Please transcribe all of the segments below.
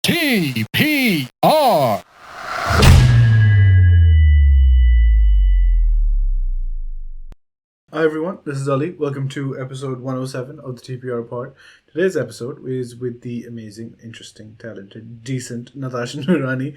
TPR. Hi everyone, this is Ali. Welcome to episode 107 of the TPR pod. Today's episode is with the amazing, interesting, talented, decent Natasha Noorani.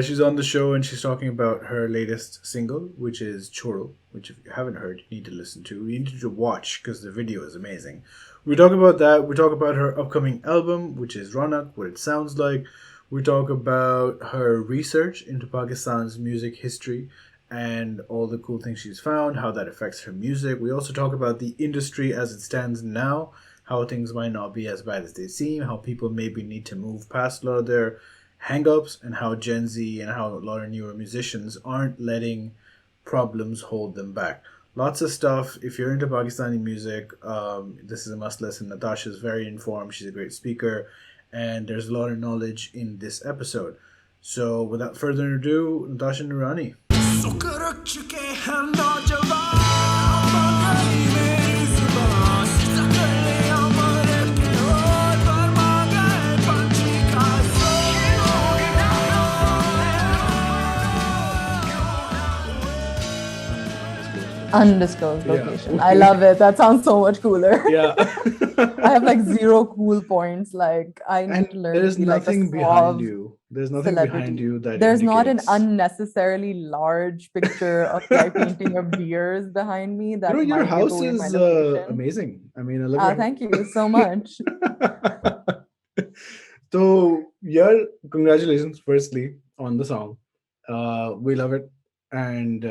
She's on the show and she's talking about her latest single, which is Choro, which if you haven't heard, you need to listen to. You need to watch because the video is amazing. We talk about that. We talk about her upcoming album, which is Ronak, what it sounds like. We talk about her research into Pakistan's music history and all the cool things she's found, how that affects her music. We also talk about the industry as it stands now, how things might not be as bad as they seem, how people maybe need to move past a lot of their hangups, and how Gen Z and how a lot of newer musicians aren't letting problems hold them back. Lots of stuff. If you're into Pakistani music, this is a must listen. Natasha's very informed. She's a great speaker, and there's a lot of knowledge in this episode. So, without further ado, Natasha Noorani. Undisclosed Yeah. location. I love it. That sounds so much cooler. Yeah. I have like zero cool points. Like I And need to learn to there's be like a nothing behind suave you. There's nothing behind celebrity. you that There's not an indicates. unnecessarily large picture of like painting of beers behind me You know, that your might give house away my is location. amazing. I mean, I love your Thank you so much. house. So, yeah, congratulations, firstly, on the song. We love it, and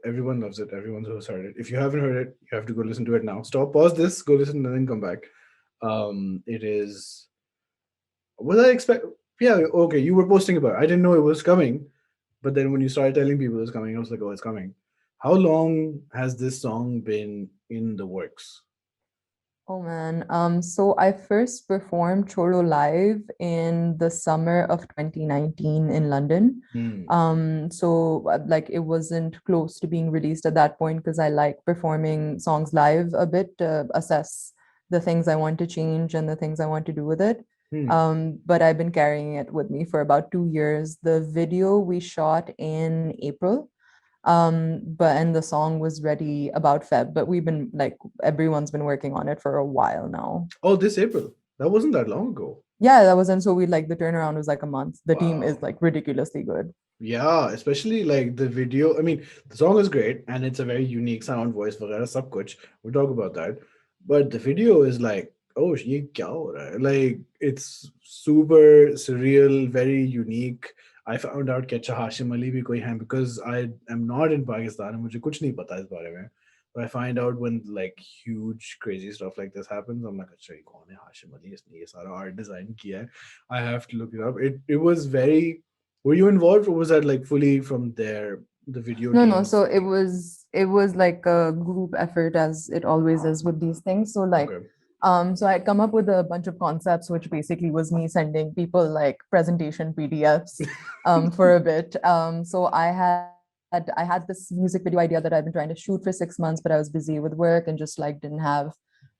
everyone loves it. Everyone who's heard it. If you haven't heard it, you have to go listen to it now. Stop, pause this, go listen, and then come back. It is. Was I expect? Yeah, okay. You were posting about it. I didn't know it was coming, but then when you started telling people it's coming, I was like, oh, it's coming. How long has this song been in the works? Oh man. So I first performed Choro live in the summer of 2019 in London. Hmm. Like it wasn't close to being released at that point because I like performing songs live a bit to assess the things I want to change and the things I want to do with it. Hmm. But I've been carrying it with me for about 2 years. The video we shot in April, but and the song was ready about Feb, but we've been like everyone's been working on it for a while now. Oh, this April. That wasn't that long ago. Yeah, that wasn't so we like the turnaround was like a month. The team is Wow. like ridiculously good. Yeah, especially like the video. I mean, the song is great and it's a very unique sound, voice, वगैरह सब कुछ. We'll talk about that. But the video is like, oh, ये क्या हो रहा है? Like it's super surreal, very unique. I found out कि अच्छा हाशिम अली भी कोई है because I am not in Pakistan and मुझे कुछ नहीं पता इस बारे में. But I find out when like huge crazy stuff like this happens, I'm like, अच्छा ये कौन है हाशिम अली? इसने ये सारा art design किया है. I have to look it up. It was very. Were you involved, or was that like fully from there, the video No, team's so it thing? was it was like a group effort as it always is with these things. So like Okay. so I'd come up with a bunch of concepts, which basically was me sending people like presentation PDFs for a bit. So I had this music video idea that I've been trying to shoot for 6 months, but I was busy with work and just like didn't have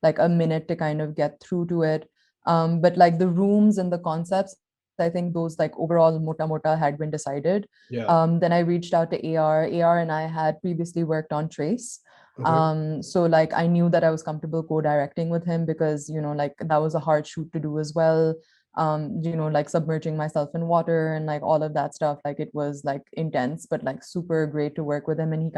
like a minute to kind of get through to it. But like the rooms and the concepts, I think those like overall mota mota had been decided. Yeah. Then I reached out to AR. AR and I had previously worked on Trace. Okay. So like I knew that I was comfortable co-directing with him because, like that was a hard shoot to do as well. Like submerging myself in water and like all of that stuff. Like it was like intense, but like super great to work with him. And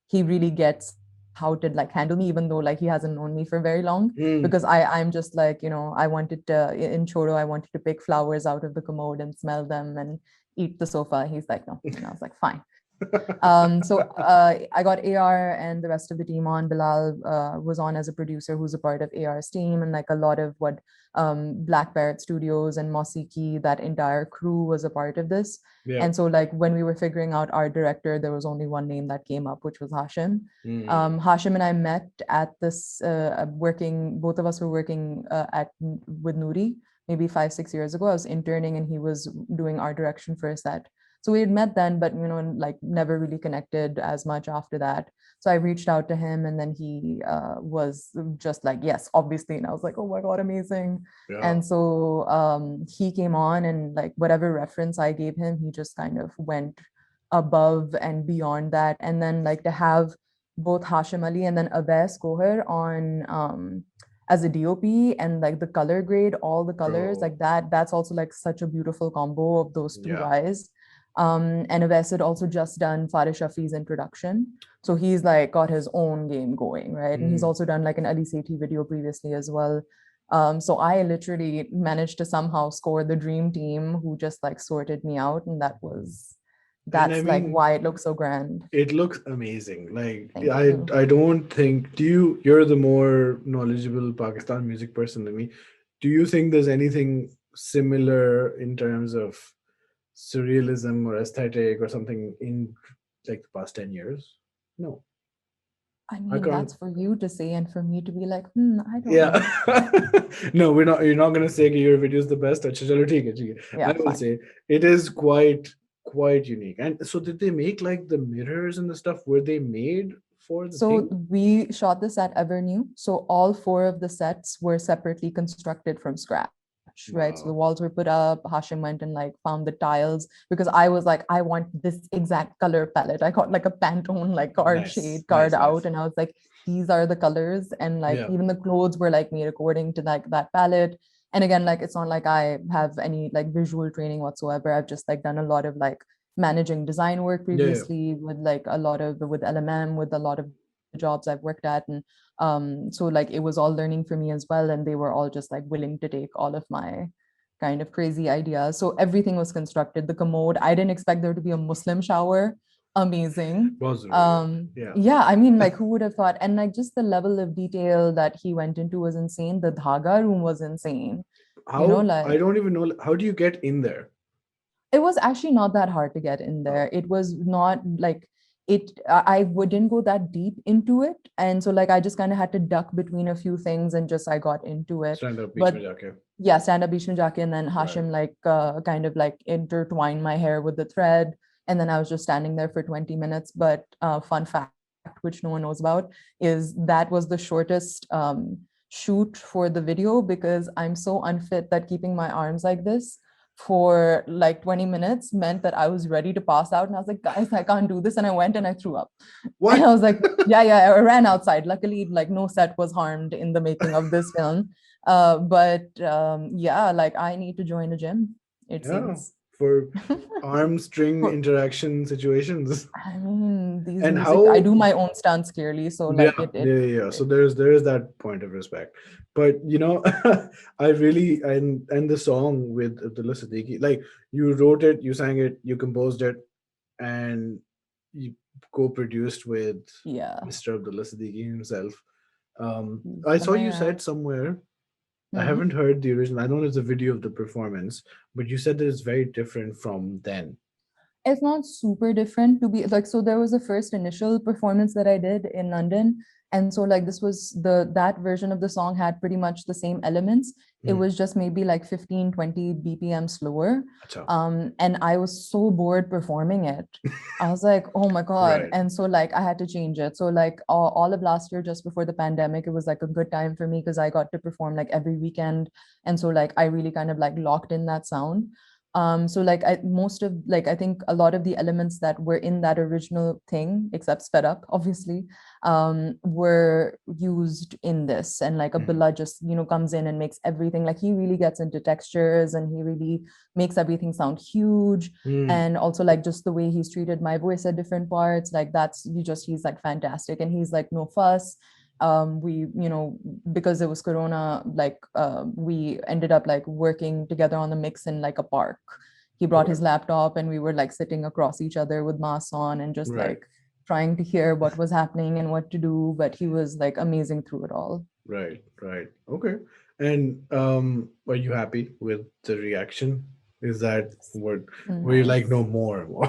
he really gets how to like handle me, even though like he hasn't known me for very long Mm. because I'm just like, I wanted to in Choro, I wanted to pick flowers out of the commode and smell them and eat the sofa. He's like, no. And I was like, fine. I got AR and the rest of the team on. Bilal was on as a producer who's a part of AR's team, and like a lot of what Black Parrot Studios and Mosiki, that entire crew was a part of this. Yeah. And so, like when we were figuring out our director, there was only one name that came up, which was Hashim. Mm. Hashim and I met at this working. Both of us were working at with Nuri maybe 5-6 years ago. I was interning, and he was doing art direction for a set. So we had met then, but like never really connected as much after that. So I reached out to him, and then he was just like, yes, obviously. And I was like, oh my God, amazing. Yeah. And so he came on, and like whatever reference I gave him, he just kind of went above and beyond that. And then like to have both Hashim Ali and then Abes Koher on as a DOP, and like the color grade, all the colors Bro. like that's also like such a beautiful combo of those two Yeah. guys. And Abes had also just done Farid Shafi's introduction. So he's like got his own game going, right? And he's also done like an Ali Sethi video previously as well. So I literally managed to somehow score the dream team who just like sorted me out. And And I that's like mean, why it looks so grand. it looks amazing. Like Thank I you. I don't think you're the more knowledgeable Pakistan music person than me. Do you think there's anything similar in terms of surrealism or aesthetic or something in like the past 10 years? No. I I mean, can't. that's for you to say and for me to be like, I don't Yeah. know. No, you're not gonna say that your video is the best. Achha, chalo, theek hai, theek hai. I Yeah, will fine. say it is quite unique. And so did they make like the mirrors and the stuff? Were they made for the So thing? we shot this at Avenue. So all four of the sets were separately constructed from scratch, right? So the Wow. walls were put up. Hashim went and like found the tiles because I was like, I want this exact color palette. I got like a Pantone like card Nice, shade card nice, out, nice. and I was like, these are the colors, and like Yeah. even the clothes were like made according to like that palette. And again, like it's not like I have any like visual training whatsoever. I've just like done a lot of like managing design work Yeah, yeah. previously with like a lot of with LMM, with a lot of jobs I've worked at. And so like it was all learning for me as well. And they were all just like willing to take all of my kind of crazy ideas. So everything was constructed. The commode, I didn't expect there to be a Muslim shower. Amazing. Was really good. Yeah. Yeah, I mean, like who would have thought? And like just the level of detail that he went into was insane. The dhaga room was insane. I Like don't even know, how do you get in there? it was actually not that hard to get in there. Oh, It was not like I wouldn't go that deep into it. And so like I just kind of had to duck between a few things and just I got into it. stand up beach But mein jaake. yeah, stand up beach mein jaake, and then Right. Hashim like kind of like intertwined my hair with the thread. And then I was just standing there for 20 minutes. But fun fact, which no one knows about, is that was the shortest shoot for the video because I'm so unfit that keeping my arms like this for like 20 minutes meant that I was ready to pass out. And I was like, guys, I can't do this. And I went and I threw up. And What? I was like, yeah, I ran outside. Luckily, like no set was harmed in the making of this film. But yeah, like I need to join a gym, it Yeah. seems. For arm string For- interaction situations. I mean, these And music, I how do my own stunts clearly. So yeah, like yeah. So there's that point of respect. But I really and the song with Abdullah Siddiqui, like you wrote it, you sang it, you composed it, and you co-produced with yeah. Mr. Abdullah Siddiqui himself. He's I the saw you man. said somewhere, I Hmm. haven't heard the original. I know there's a video of the performance, but you said that it's very different from then. It's not super different to be like, so there was a first initial performance that I did in London. And so like this was that version of the song had pretty much the same elements. It Hmm. was just maybe like 15, 20 BPM slower. Acha. And I was so bored performing it. I was like, oh my God. Right. And so like I had to change it. So like all of last year, just before the pandemic, it was like a good time for me because I got to perform like every weekend. And so like I really kind of like locked in that sound. So like most of like I think a lot of the elements that were in that original thing, except sped up, obviously, were used in this. And like Mhm. Abdullah just comes in and makes everything, like he really gets into textures and he really makes everything sound huge. Mm. And also like just the way he's treated my voice at different parts, like he's like fantastic, and he's like no fuss. We because it was corona, like we ended up like working together on the mix in like a park. He brought Okay. his laptop and we were like sitting across each other with masks on and just Right. like trying to hear what was happening and what to do. But he was like amazing through it all. Right. Right. Okay. And are you happy with the reaction? Is that what were you like no Nice. more?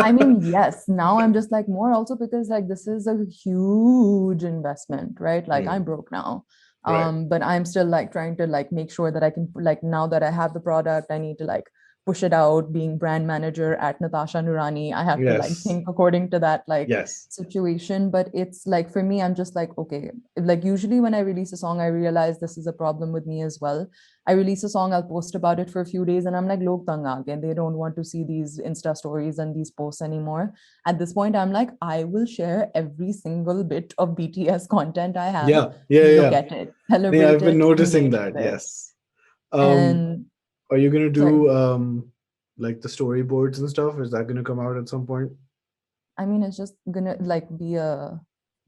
I mean, yes, now I'm just like more also because like this is a huge investment, right? Like I'm Mm. broke now. Right. But I'm still like trying to like make sure that I can like now that I have the product, I need to like push it out, being brand manager at Natasha Noorani. I have to like Yes. think according to that like Yes. situation. But it's like for me, I'm just like, okay, like usually when I release a song, I realize this is a problem with me as well. I release a song, I'll post about it for a few days, and I'm like, log tang aa gaye. They don't want to see these Insta stories and these posts anymore. At this point, I'm like, I will share every single bit of BTS content I have. Yeah. Yeah. Look Yeah. at it, Yeah, celebrate I've been it, noticing engage that. with it. Yes. Um, And are you gonna sorry, do like the storyboards and stuff? Is that gonna come out at some point? I mean, it's just gonna like be a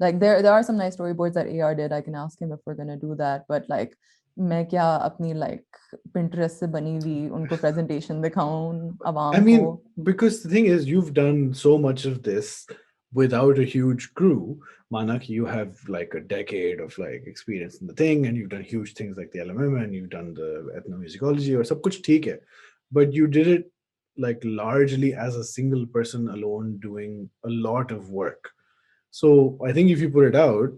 like there are some nice storyboards that AR did. I can ask him if we're gonna do that. But like मैं क्या अपनी like Pinterest से बनी हुई उनको presentation दिखाऊं I आवाम को. mean, because the thing is, you've done so much of this without a huge crew. Manak, you have like a decade of like experience in the thing, and you've done huge things like the LMM, and you've done the ethnomusicology or sab kuch theek hai. But you did it like largely as a single person alone doing a lot of work. So I think if you put it out,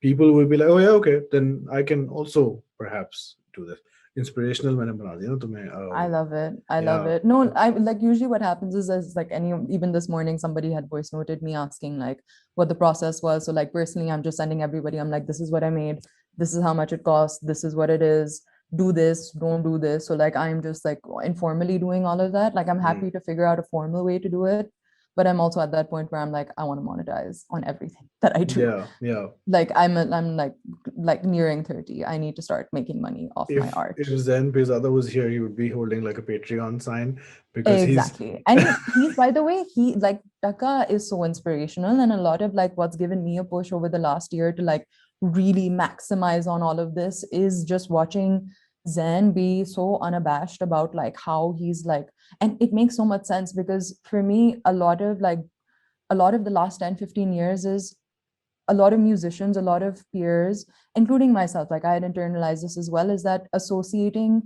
people will be like, oh yeah, okay, then I can also perhaps do this. Inspirational मैंने बना दिया ना तुम्हें. I love it. I love Yeah. it. No, I like usually what happens is like any even this morning somebody had voice noted me asking like what the process was. So like personally, I'm just sending everybody. I'm like, this is what I made. This is how much it costs. This is what it is. Do this. Don't do this. So like I'm just like informally doing all of that. Like I'm Mm. happy to figure out a formal way to do it, but I'm also at that point where I'm like I want to monetize on everything that I do. Yeah, yeah. Like I'm like nearing 30. I need to start making money off my If art. Zen Pizada was here, he would be holding like a Patreon sign because he's Exactly. And he's, by the way, he like Taka is so inspirational. And a lot of like what's given me a push over the last year to like really maximize on all of this is just watching Zen be so unabashed about like how he's like, and it makes so much sense because for me, a lot of the last 10, 15 years is a lot of musicians, a lot of peers, including myself, like I had internalized this as well, is that associating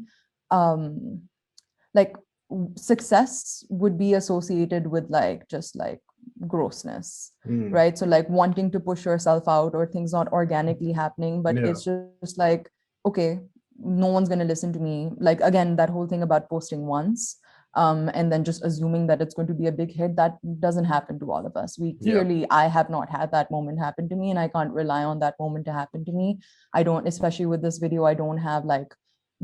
um like success would be associated with like just like grossness, mm, right? So like wanting to push yourself out or things not organically happening, but yeah, it's just like, okay, no one's going to listen to me. Like again, that whole thing about posting once and then just assuming that it's going to be a big hit, that doesn't happen to all of us. We yeah, clearly, I have not had that moment happen to me, and I can't rely on that moment to happen to me. I don't, especially with this video, I don't have like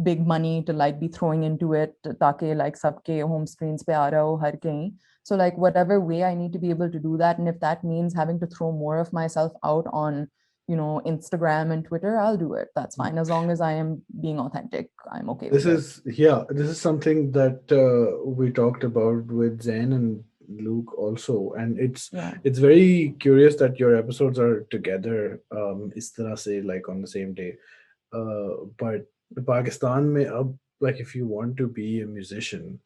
big money to like be throwing into it ताकि like सबके home screens पे आ रहा हो हर कहीं. So like whatever way I need to be able to do that, and if that means having to throw more of myself out on, you know, Instagram and Twitter, I'll do it. That's fine as long as I am being authentic. I'm okay this with it. is this is something that we talked about with Zen and Luke also, and Yeah. it's very curious that your episodes are together इस तरह से like on the same day. But Pakistan में अब like if you want to be a musician,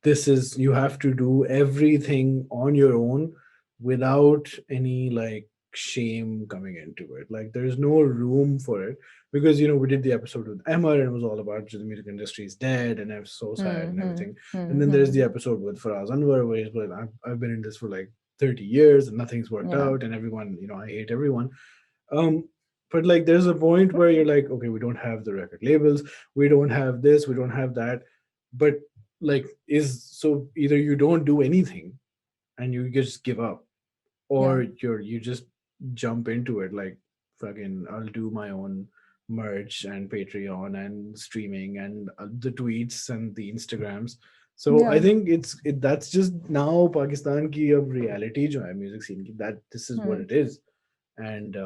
this is you have to do everything on your own without any like shame coming into it. Like there's no room for it because we did the episode with Emma and it was all about the music industry is dead and I'm so sad and Mm-hmm. everything. And then there's the Mm-hmm. episode with Faraz Anwar where he's like, I've been in this for like 30 years and nothing's worked Yeah. out and everyone, I hate everyone. um but like there's a point where you're like, okay, we don't have the record labels, we don't have this, we don't have that, but like is so either you don't do anything and you just give up, Yeah. or you just jump into it like fucking I'll do my own merch and Patreon and streaming and the tweets and the Instagrams. So I Yeah. think that's just now Pakistan ki ab reality jo hai music scene ki, that this is what Hmm. it is. And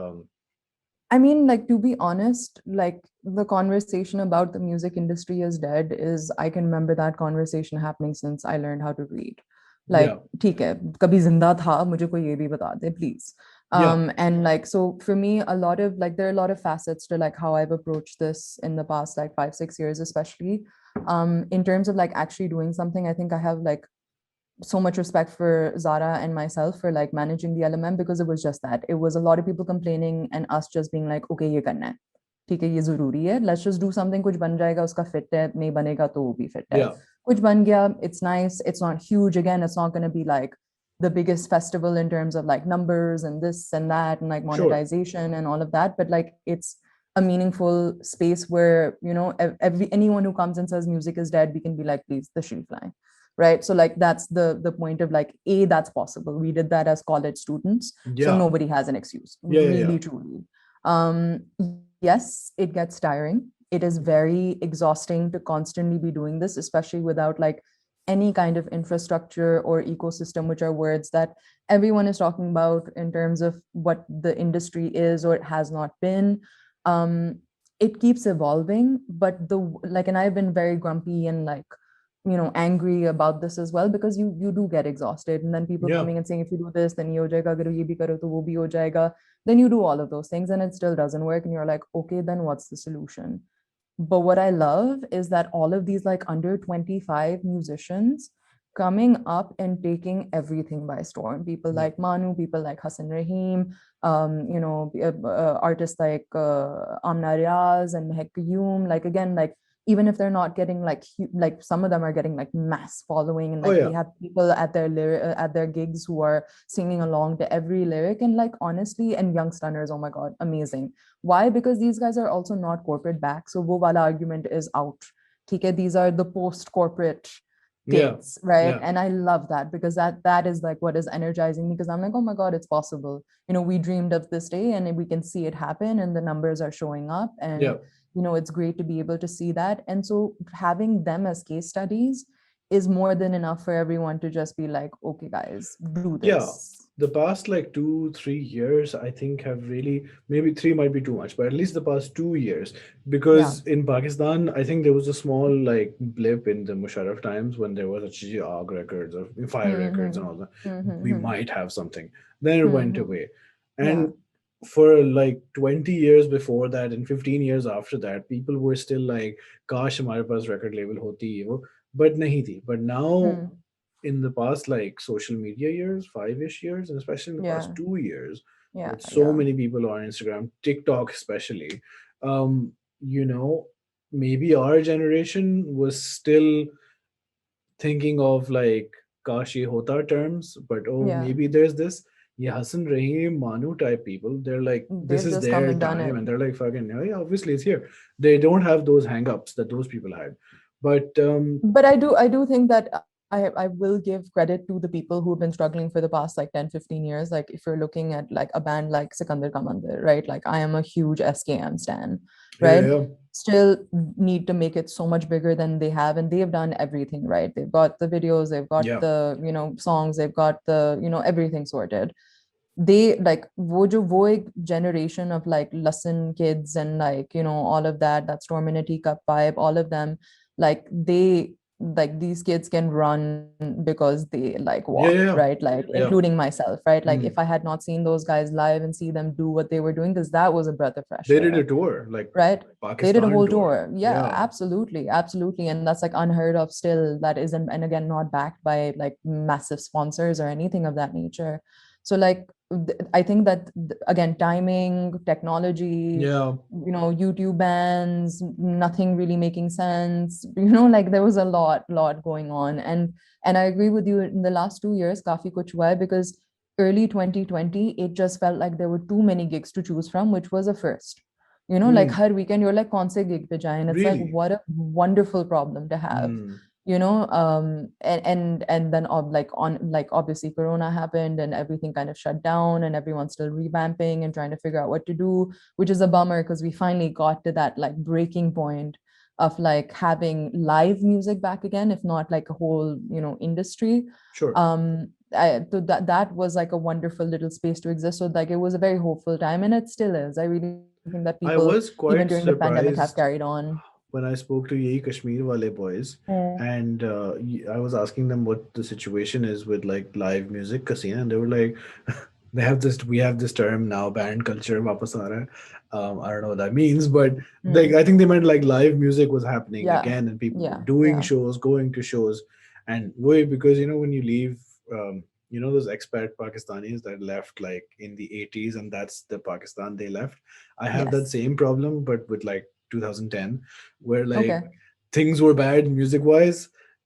I mean, like, to be honest, like, the conversation about the music industry is dead is I can remember that conversation happening since I learned how to read. yeah, Like, ठीक है, कभी जिंदा था, मुझे कोई ये भी बता दे, please. yeah, And like, so for me, a lot of like, there are a lot of facets to like how I've approached this in the past, like 5, 6 years, especially. In terms of like actually doing something, I think I have like so much respect for Zara and myself for like managing the LMM because it was just that. It was a lot of people complaining and us just being like, okay, ये करना है. ठीक है, ये जरूरी है. Let's just do something. कुछ बन जाएगा, उसका fit है. नहीं बनेगा तो वो भी fit है. yeah, कुछ बन गया. It's nice. It's not huge. Again, it's not going to be like the biggest festival in terms of like numbers and this and that and like sure, monetization and all of that. But like it's a meaningful space where, you know, anyone who comes and says music is dead, we can be like, please, the shoe fly. Right. So like that's the point of like, that's possible. We did that as college students. So Yeah. nobody has an excuse, Yeah. Yeah. Yeah. really, truly. Yes, it gets tiring. It is very exhausting to constantly be doing this, especially without like any kind of infrastructure or ecosystem, which are words that everyone is talking about in terms of what the industry is or it has not been. um it keeps evolving, but the like, and I've been very grumpy and like, you know, angry about this as well, because you do get exhausted, and then people Yeah. coming and saying, if you do this then ye ho jayega, agar ye bhi karo to wo bhi ho jayega, then you do all of those things and it still doesn't work, and you're like, okay, then what's the solution? But what I love is that all of these like under 25 musicians coming up and taking everything by storm. People Yeah. like Manu, people like Hassan Rahim, you know, artists like Amna Riaz and Mehak Qayyum. Like again, like even if they're not getting like like some of them are getting like mass following, and Oh like they yeah. have people at their at their gigs who are singing along to every lyric, and like honestly, and young stunners, oh my god, amazing. Why? Because these guys are also not corporate back. So wo wala argument is out. Okay, these are the post corporate Yeah. kids, right? Yeah. And I love that, because that is like what is energizing me, because I'm like, oh my god, it's possible. You know, we dreamed of this day and we can see it happen, and the numbers are showing up, and Yeah. you know, it's great to be able to see that. And so having them as case studies is more than enough for everyone to just be like, okay guys, do Yeah. this. The past like 2 3 years, I think, have really, maybe three might be too much, but at least the past 2 years, Yeah. because in Pakistan, I think there was a small like blip in the Musharraf times when there was actually ARG records or Fire records and Hmm. all that. We Hmm. might have something. Then it went Hmm. away. Yeah. And for like 20 years before that and 15 years after that, people were still like, Kash hamare paas record label hoti hai wo, but nahi thi. But now Hmm. in the past like social media years, 5-ish years, and especially in the past Yeah. 2 years, Yeah. with so Yeah. many people on Instagram, TikTok especially, um, you know, maybe our generation was still thinking of like Kashi Hota terms, but oh, Yeah. maybe there's this. Yeah, Hassan Rahim, Manu type people, they're like, this They've is just come their and done time, it. and they're like, fucking, yeah, yeah, obviously it's here. They don't have those hang-ups that those people had. But But I do think that I will give credit to the people who've been struggling for the past like 10, 15 years. Like if you're looking at like a band like Sikandar Ka Mandir, right? Like I am a huge SKM stan, yeah, right? yeah, Still need to make it so much bigger than they have, and they've done everything right. They've got the videos, they've got yeah, the, you know, songs, they've got the, you know, everything sorted. They like wo ek generation of like Lassan kids and like, you know, all of that, that Storm in a Teacup vibe, all of them, like they, like these kids can run because they like yeah, walked, yeah, right? Like yeah. including myself, right? Like Mm. if I had not seen those guys live and see them do what they were doing, because that was a breath of fresh They did a air, tour, like right? They did a Pakistan whole tour. tour. Yeah, Yeah, absolutely, absolutely. And that's like unheard of still. That isn't, and again, not backed by like massive sponsors or anything of that nature. So like I think that again, timing, technology, yeah, you know, YouTube bans, nothing really making sense. You know, like there was a lot going on. And I agree with you, in the last 2 years, kafi kuch hua hai, because early 2020, it just felt like there were too many gigs to choose from, which was a first. You know, like mm. her weekend, you're like, kaun se gig pe jaye? And it's like, Really. what a wonderful problem to have. Mm. You know, and then like on like obviously Corona happened and everything kind of shut down, and everyone's still revamping and trying to figure out what to do, which is a bummer, because we finally got to that like breaking point of like having live music back again, if not like a whole, you know, industry. Sure. So that was like a wonderful little space to exist. So like it was a very hopeful time, and it still is. I really think that I people, was even quite during the pandemic, have surprised carried on. when I spoke to Yehi Kashmir Wale boys, Mm. and I was asking them what the situation is with like live music, casino, and they were like, we have this term now, band culture, wapas aa raha hai." I don't know what that means, but like Mm. I think they meant like live music was happening Yeah, again, and people were yeah, doing yeah. shows, going to shows, and wait, because when you leave, those expat Pakistanis that left like in the 80s, and that's the Pakistan they left. I have that Yes. same problem, but with like 2010, where like Okay. things were bad music wise,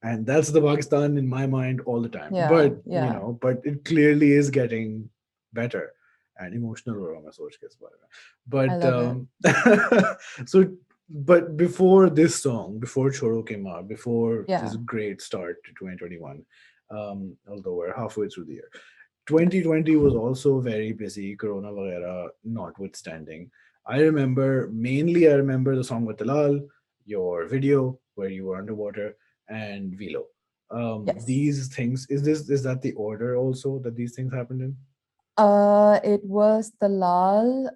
and that's the Pakistan in my mind all the time. Yeah, But yeah. but it clearly is getting better, and emotional हो रहा हूँ मैं सोच के इस बारे में. I But love it. so but before this song, before Choro came out, before Yeah. this great start to 2021, although we're halfway through the year, 2020 was also very busy, Corona vagera notwithstanding. I remember the song with Talal, your video where you were underwater, and Velo. Yes. These things, is that the order also that these things happened in? It was the Lal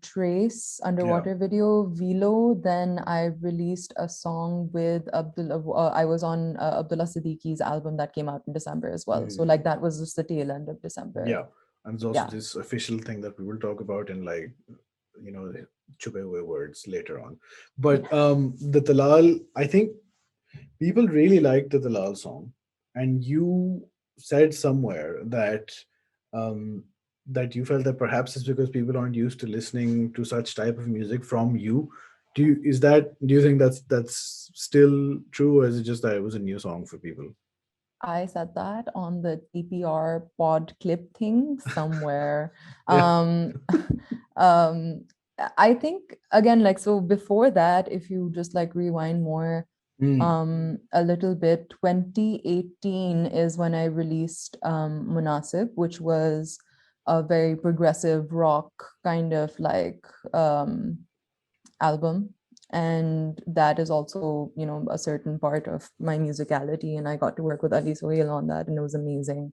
Trace Yeah. underwater video, Velo. Then I released a song with Abdullah. I was on Abdullah Siddiqui's album that came out in December as well. So like Mm. that was just the tail end of December. Yeah. And there's also Yeah. this official thing that we will talk about in like, chupe hue words later on. But the Talal, I think people really liked the Dalal song, and you said somewhere that um, that you felt that perhaps it's because people aren't used to listening to such type of music from you. Do you think that's still true, or is it just that it was a new song for people? I said that on the TPR pod clip thing somewhere. Yeah. Um, um, I think again, like so before that, if you just like rewind more Mm. a little bit, 2018 is when I released Munasib, which was a very progressive rock kind of like album, and that is also a certain part of my musicality, and I got to work with Ali Sohail on that, and it was amazing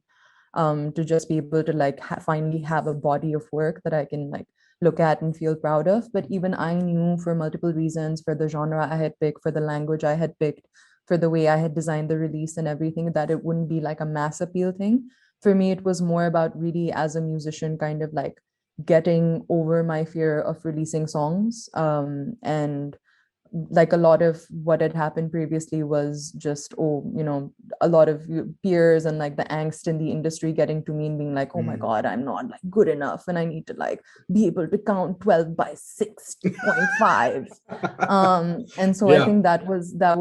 to just be able to like finally have a body of work that I can like look at and feel proud of. But even I knew, for multiple reasons, for the genre I had picked, for the language I had picked, for the way I had designed the release and everything, that it wouldn't be like a mass appeal thing. For me, it was more about really, as a musician, kind of like getting over my fear of releasing songs, and like a lot of what had happened previously was just, a lot of peers and like the angst in the industry getting to me and being like, oh my Mm. god, I'm not like good enough and I need to like be able to count 12 by 6.5. And so I Yeah. think that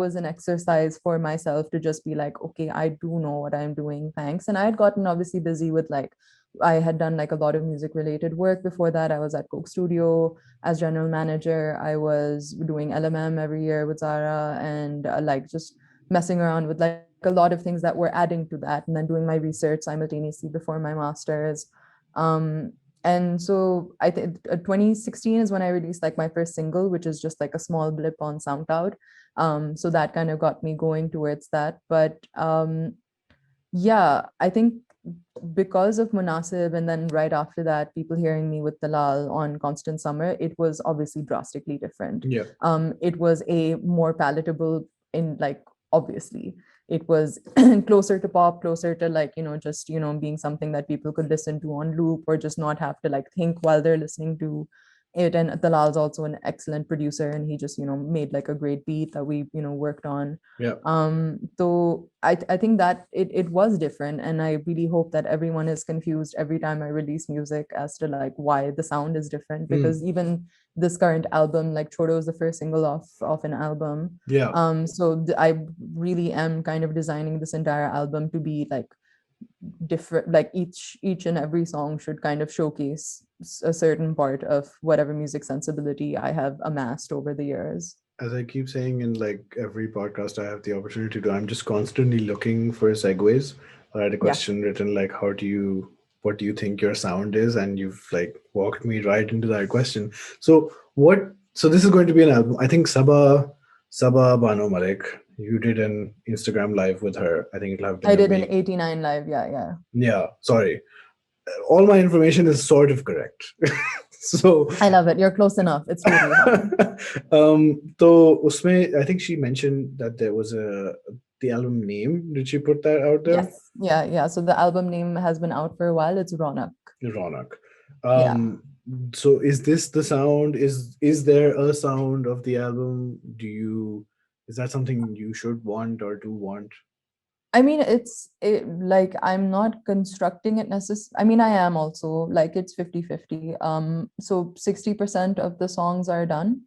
was an exercise for myself to just be like, okay, I do know what I'm doing, thanks. And I had gotten obviously busy with like, I had done like a lot of music related work before that. I was at Coke Studio as general manager. I was doing LMM every year with Zara, and like just messing around with like a lot of things that were adding to that, and then doing my research simultaneously before my master's. Um, and so I think 2016 is when I released like my first single, which is just like a small blip on SoundCloud. So that kind of got me going towards that. But yeah, I think because of Munasib, and then right after that, people hearing me with Dalal on Constant Summer, it was obviously drastically different. Yeah. It was a more palatable, in like, obviously it was closer to pop, closer to like, just, being something that people could listen to on loop, or just not have to like think while they're listening to it. And Dalal's also an excellent producer, and he just, made like a great beat that we, worked on. Yeah. So I think that it was different, and I really hope that everyone is confused every time I release music as to like why the sound is different, Mm. because even this current album, like Choro, is the first single off an album. Yeah. So I really am kind of designing this entire album to be like different, like each and every song should kind of showcase a certain part of whatever music sensibility I have amassed over the years. As I keep saying in like every podcast I have the opportunity to do, I'm just constantly looking for segues. I had a Yeah. question written like, what do you think your sound is? And you've like walked me right into that question. So this is going to be an album. I think Sabah Bano Malik, you did an Instagram live with her. I think it'll have been I a did an week. 89 live. Yeah, yeah. Yeah, sorry. All my information is sort of correct. So I love it. You're close enough. It's totally fine. तो उसमें I think she mentioned that there was the album name. Did she put that out there? Yes. Yeah, yeah. So the album name has been out for a while. It's Ronak. Ronak. Yeah. So is this the sound? Is there a sound of the album? Is that something you should want or do want? I mean, like I'm not constructing it necessarily. I mean, I am also like it's 50-50. So 60% of the songs are done.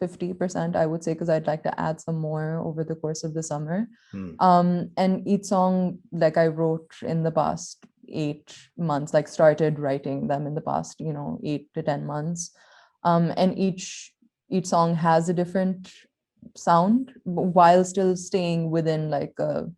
50% I would say, because I'd like to add some more over the course of the summer. Hmm. And each song, like I wrote in the past 8 months, like started writing them in the past, 8 to 10 months. And each song has a different sound while still staying within like a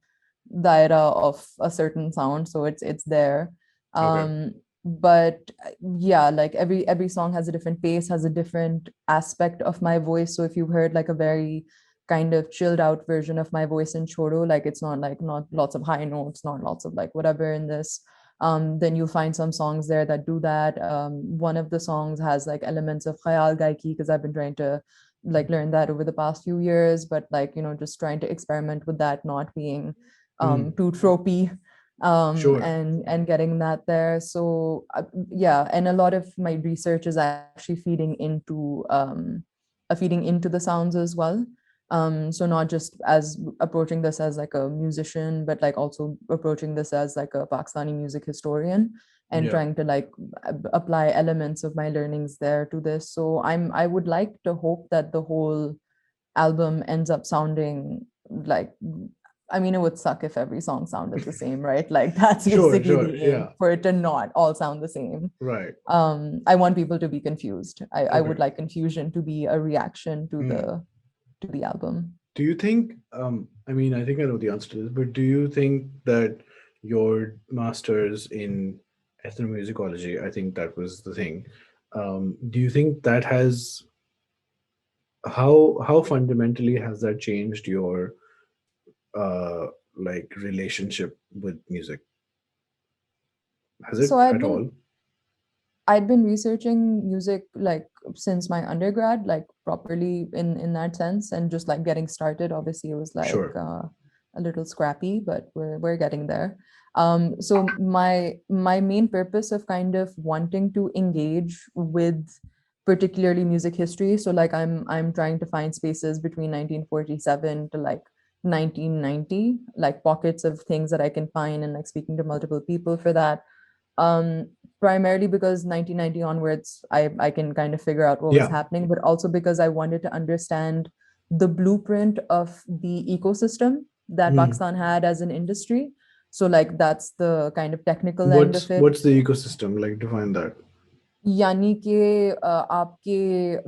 daira of a certain sound, so it's there. Okay. But yeah, like every song has a different pace, has a different aspect of my voice. So if you've heard like a very kind of chilled out version of my voice in Choro, like it's not like not lots of high notes, not lots of like whatever in this, then you'll find some songs there that do that. One of the songs has like elements of khayal gaiki because I've been trying to like learn that over the past few years, but like just trying to experiment with that not being too tropey, Sure. and getting that there. So yeah, and a lot of my research is actually feeding into the sounds as well. So not just as approaching this as like a musician, but like also approaching this as like a Pakistani music historian and Yeah. trying to like apply elements of my learnings there to this. So I would like to hope that the whole album ends up sounding like, I mean, it would suck if every song sounded the same, right? Like that's Sure, basically sure. the aim, Yeah. for it to not all sound the same. Right. I want people to be confused. I Okay. would like confusion to be a reaction to Hmm. the album. Do you think, I mean, I think I know the answer to this, but do you think that your master's in ethnomusicology, I think that was the thing, do you think that has, how fundamentally has that changed your uh like relationship with music? Has it So at all? I'd been researching music like since my undergrad, like properly in that sense, and just like getting started. Obviously, it was like Sure. a little scrappy, but we're getting there. So my main purpose of kind of wanting to engage with particularly music history. So like I'm trying to find spaces between 1947 to like 1990, like pockets of things that I can find, and like speaking to multiple people for that. um Primarily because 1990 onwards I can kind of figure out what was Yeah. happening, but also because I wanted to understand the blueprint of the ecosystem that Hmm. Pakistan had as an industry. So like that's the kind of technical end of it. What's the ecosystem like? Define that. यानी कि आपके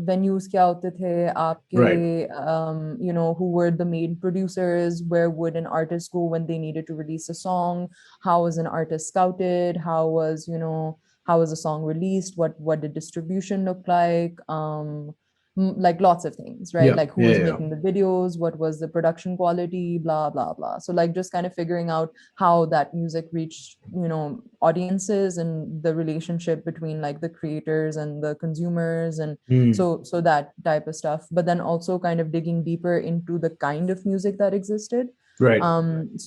venues क्या होते थे, Right. आपके who were the main producers, where would an artist go when they needed to release a song, how was an artist scouted, how was a song released, what did distribution look like, like lots of things, right? Yeah. Like who Yeah. was Yeah. making the videos, what was the production quality, blah blah blah. So like just kind of figuring out how that music reached audiences, and the relationship between like the creators and the consumers, and Hmm. so that type of stuff, but then also kind of digging deeper into the kind of music that existed. Right.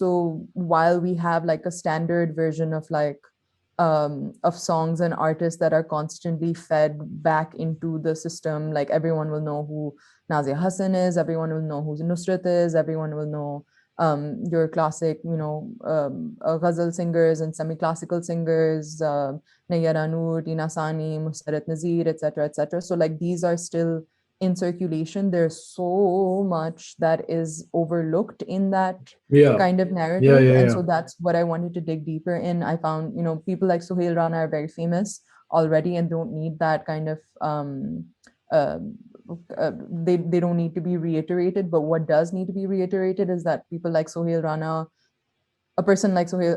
So while we have like a standard version of like of songs and artists that are constantly fed back into the system, like everyone will know who Nazia Hassan is, everyone will know who Nusrat is, everyone will know your classic, ghazal singers and semi-classical singers, Nayyara Noor, Tina Sani, Musarrat Nazir, etc., etc. So like these are still in circulation. There's so much that is overlooked in that Yeah. kind of Yeah. narrative. Yeah. And Yeah. so that's what I wanted to dig deeper in. I found, people like Sohail Rana are very famous already and don't need that kind of uh, they don't need to be reiterated. But what does need to be reiterated is that people like Sohail Rana, a person like Sohail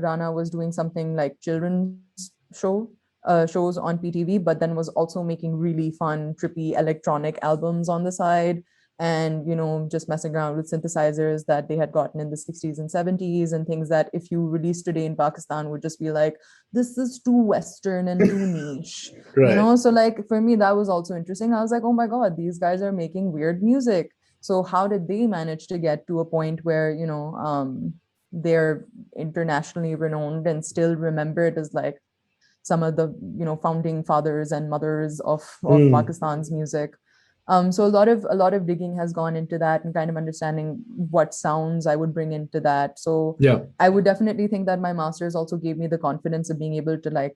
Rana was doing something like children's shows on PTV, but then was also making really fun, trippy electronic albums on the side, and just messing around with synthesizers that they had gotten in the 60s and 70s, and things that if you release today in Pakistan would just be like, this is too Western and too niche. Right. So like for me that was also interesting. I was like, oh my God, these guys are making weird music. So how did they manage to get to a point where they're internationally renowned and still remembered as like some of the founding fathers and mothers of Hmm. Pakistan's music. So a lot of digging has gone into that and kind of understanding what sounds I would bring into that. So Yeah. I would definitely think that my masters also gave me the confidence of being able to like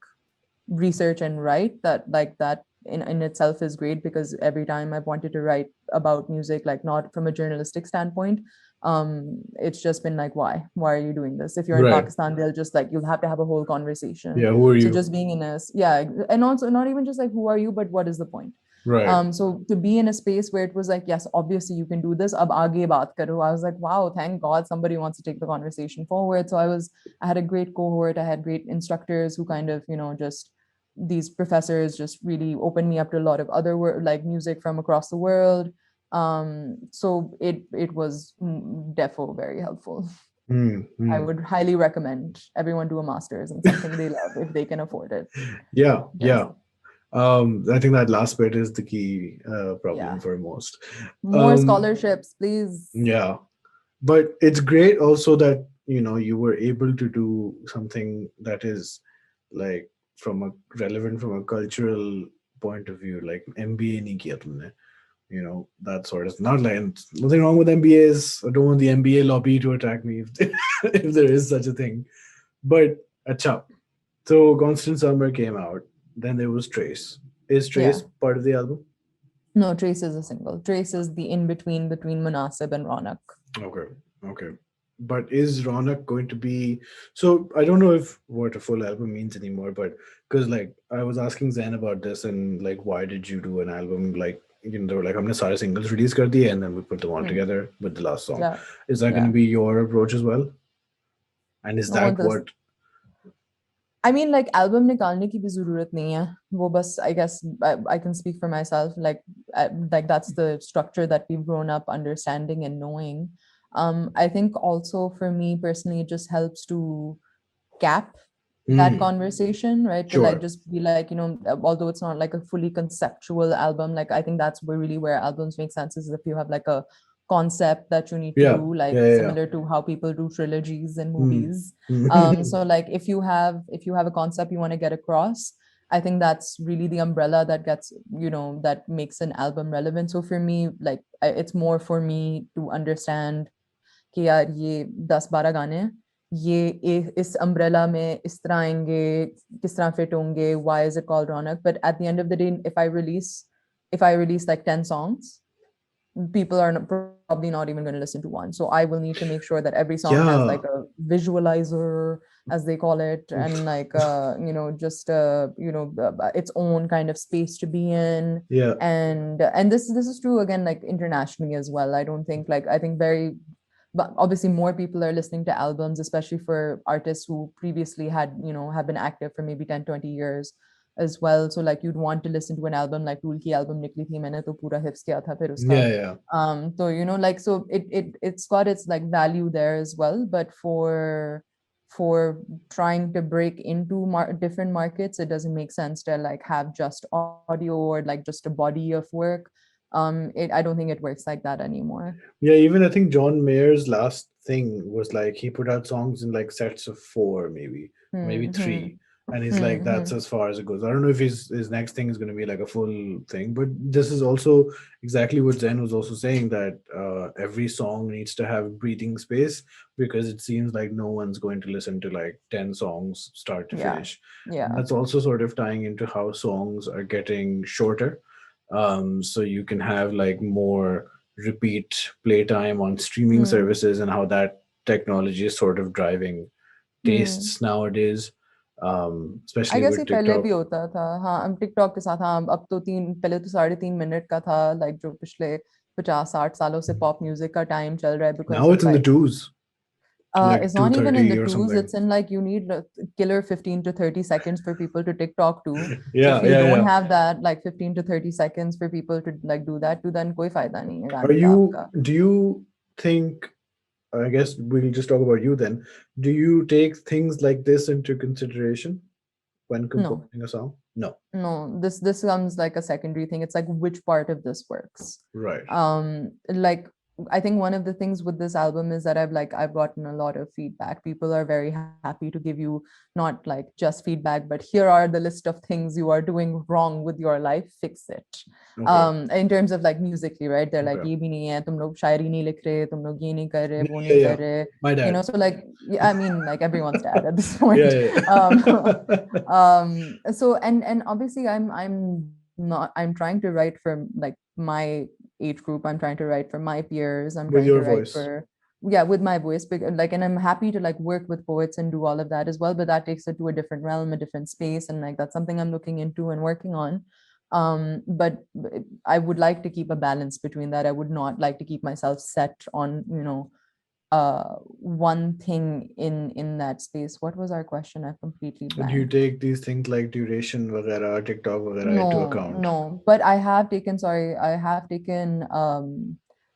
research and write that, like that in itself is great, because every time I've wanted to write about music, like not from a journalistic standpoint, It's just been like, why are you doing this? If you're in Right. Pakistan, they'll just like, you'll have to have a whole conversation. Yeah. Who are So you? just being in a, yeah, and also not even just like, who are you, but what is the point? Right. So to be in a space where it was like, yes, obviously you can do this. Ab aage baat karo. I was like, wow, thank God somebody wants to take the conversation forward. So I had a great cohort. I had great instructors who kind of, just these professors just really opened me up to a lot of other like music from across the world. So it was defo very helpful. I Mm. would highly recommend everyone do a master's in something they love if they can afford it. Yeah. Yes. Yeah. I think that last bit is the key problem Yeah. for most. More Um, scholarships, please. yeah, but it's great also that you were able to do something that is like from a relevant from a cultural point of view, like MBA nahi kiya tumne, that sort of not like and nothing wrong with MBAs. I don't want the MBA lobby to attack me if if there is such a thing. But acha, so Constant Summer came out. Then there was Trace. Is Trace Yeah. part of the album? No, Trace is a single. Trace is the in between Munasib and Ronak. Okay. Okay. But is Ronak going to be so I don't know if what a full album means anymore, but because like I was asking Zen about this and like why did you do an album like they were like हमने सारे singles release कर दिए and then we put them all Hmm. together with the last song. Yeah. Is that going to Yeah. be your approach as well? And is No, that what I mean, like album निकालने की भी जरूरत नहीं है. वो बस, I guess I can speak for myself. Like that's the structure that we've grown up understanding and knowing. I think also for me personally, it just helps to cap that Hmm, conversation, right? To like sure. just be like, although it's not like a fully conceptual album, like I think that's really where albums make sense is if you have like a concept that you need to Yeah. do, like Yeah, yeah, yeah. similar to how people do trilogies and Hmm. movies. So like if you have a concept you want to get across, I think that's really the umbrella that gets, that makes an album relevant. So for me, like it's more for me to understand कि यार ये 10-12 गाने हैं, ये इस umbrella में इस तरह आएंगे, किस तरह fit होंगे, why is it called Ronak? But at the end of the day, if I release like 10 songs, people are probably not even going to listen to one. So I will need to make sure that every song has Yeah. like a visualizer, as they call it, and like just its own kind of space to be in. Yeah. And this is true again, like internationally as well. I think very, but obviously more people are listening to albums, especially for artists who previously have been active for maybe 10-20 years as well. So like you'd want to listen to an album like Tool ki album nikli thi, maine to pura hifz kiya tha fir uska. Yeah, yeah. So like so it's got its like value there as well. But for trying to break into different markets, it doesn't make sense to like have just audio or like just a body of work. I don't think it works like that anymore. Yeah, even I think John Mayer's last thing was like he put out songs in like sets of four, maybe Hmm, three. hmm, And he's like, hmm, that's hmm. as far as it goes. I don't know if his next thing is going to be like a full thing, but this is also exactly what Zen was also saying that every song needs to have breathing space because it seems like no one's going to listen to like 10 songs start to Yeah, finish. And yeah. that's also sort of tying into how songs are getting shorter. So you can have like more repeat playtime on streaming Hmm, services and how that technology is sort of driving hmm. tastes nowadays, I especially guess with ये पहले भी TikTok. होता था, हाँ. अब TikTok के साथ, हाँ. अब तो पहले तो 3.5 मिनट का था, लाइक जो पिछले 50-60 सालों से पॉप म्यूजिक का टाइम चल रहा है because Now of it's in the like twos, like it's not even in 230 the or twos. something. It's in like you need a killer 15 to 30 seconds for people to TikTok to. So if Yeah, you yeah, don't yeah. have that like 15 to 30 seconds for people to like do that to, then कोई फायदा नहीं है Are गाने का you, आपका. do you think, I guess we'll just talk about you then. Do you take things like this into consideration when No, composing a song? No. no, this comes like a secondary thing. It's like which part of this works. Right. Like I think one of the things with this album is that I've gotten a lot of feedback. People are very happy to give you not like just feedback, but here are the list of things you are doing wrong with your life, fix it. Okay. In terms of like musically, right? They're like Okay. ye bhi nahi hai, tum log shairi nahi likh rahe, tum log ye nahi kar rahe, Yeah, wo yeah, nahi kar yeah. rahe. My dad. So like yeah, I mean like everyone's dad at this Yeah, point. yeah, yeah. So and obviously I'm trying to write for like my age group. I'm trying to write for my peers. I'm With trying to your write voice. for yeah, with my voice, like, and I'm happy to like work with poets and do all of that as well, but that takes it to a different realm, a different space, and like that's something I'm looking into and working on. But I would like to keep a balance between that. I would not like to keep myself set on, one thing in that space. What was our question? I completely Do you blanked. take these things like duration, vagara, TikTok, vagara into No, account? no, but I have taken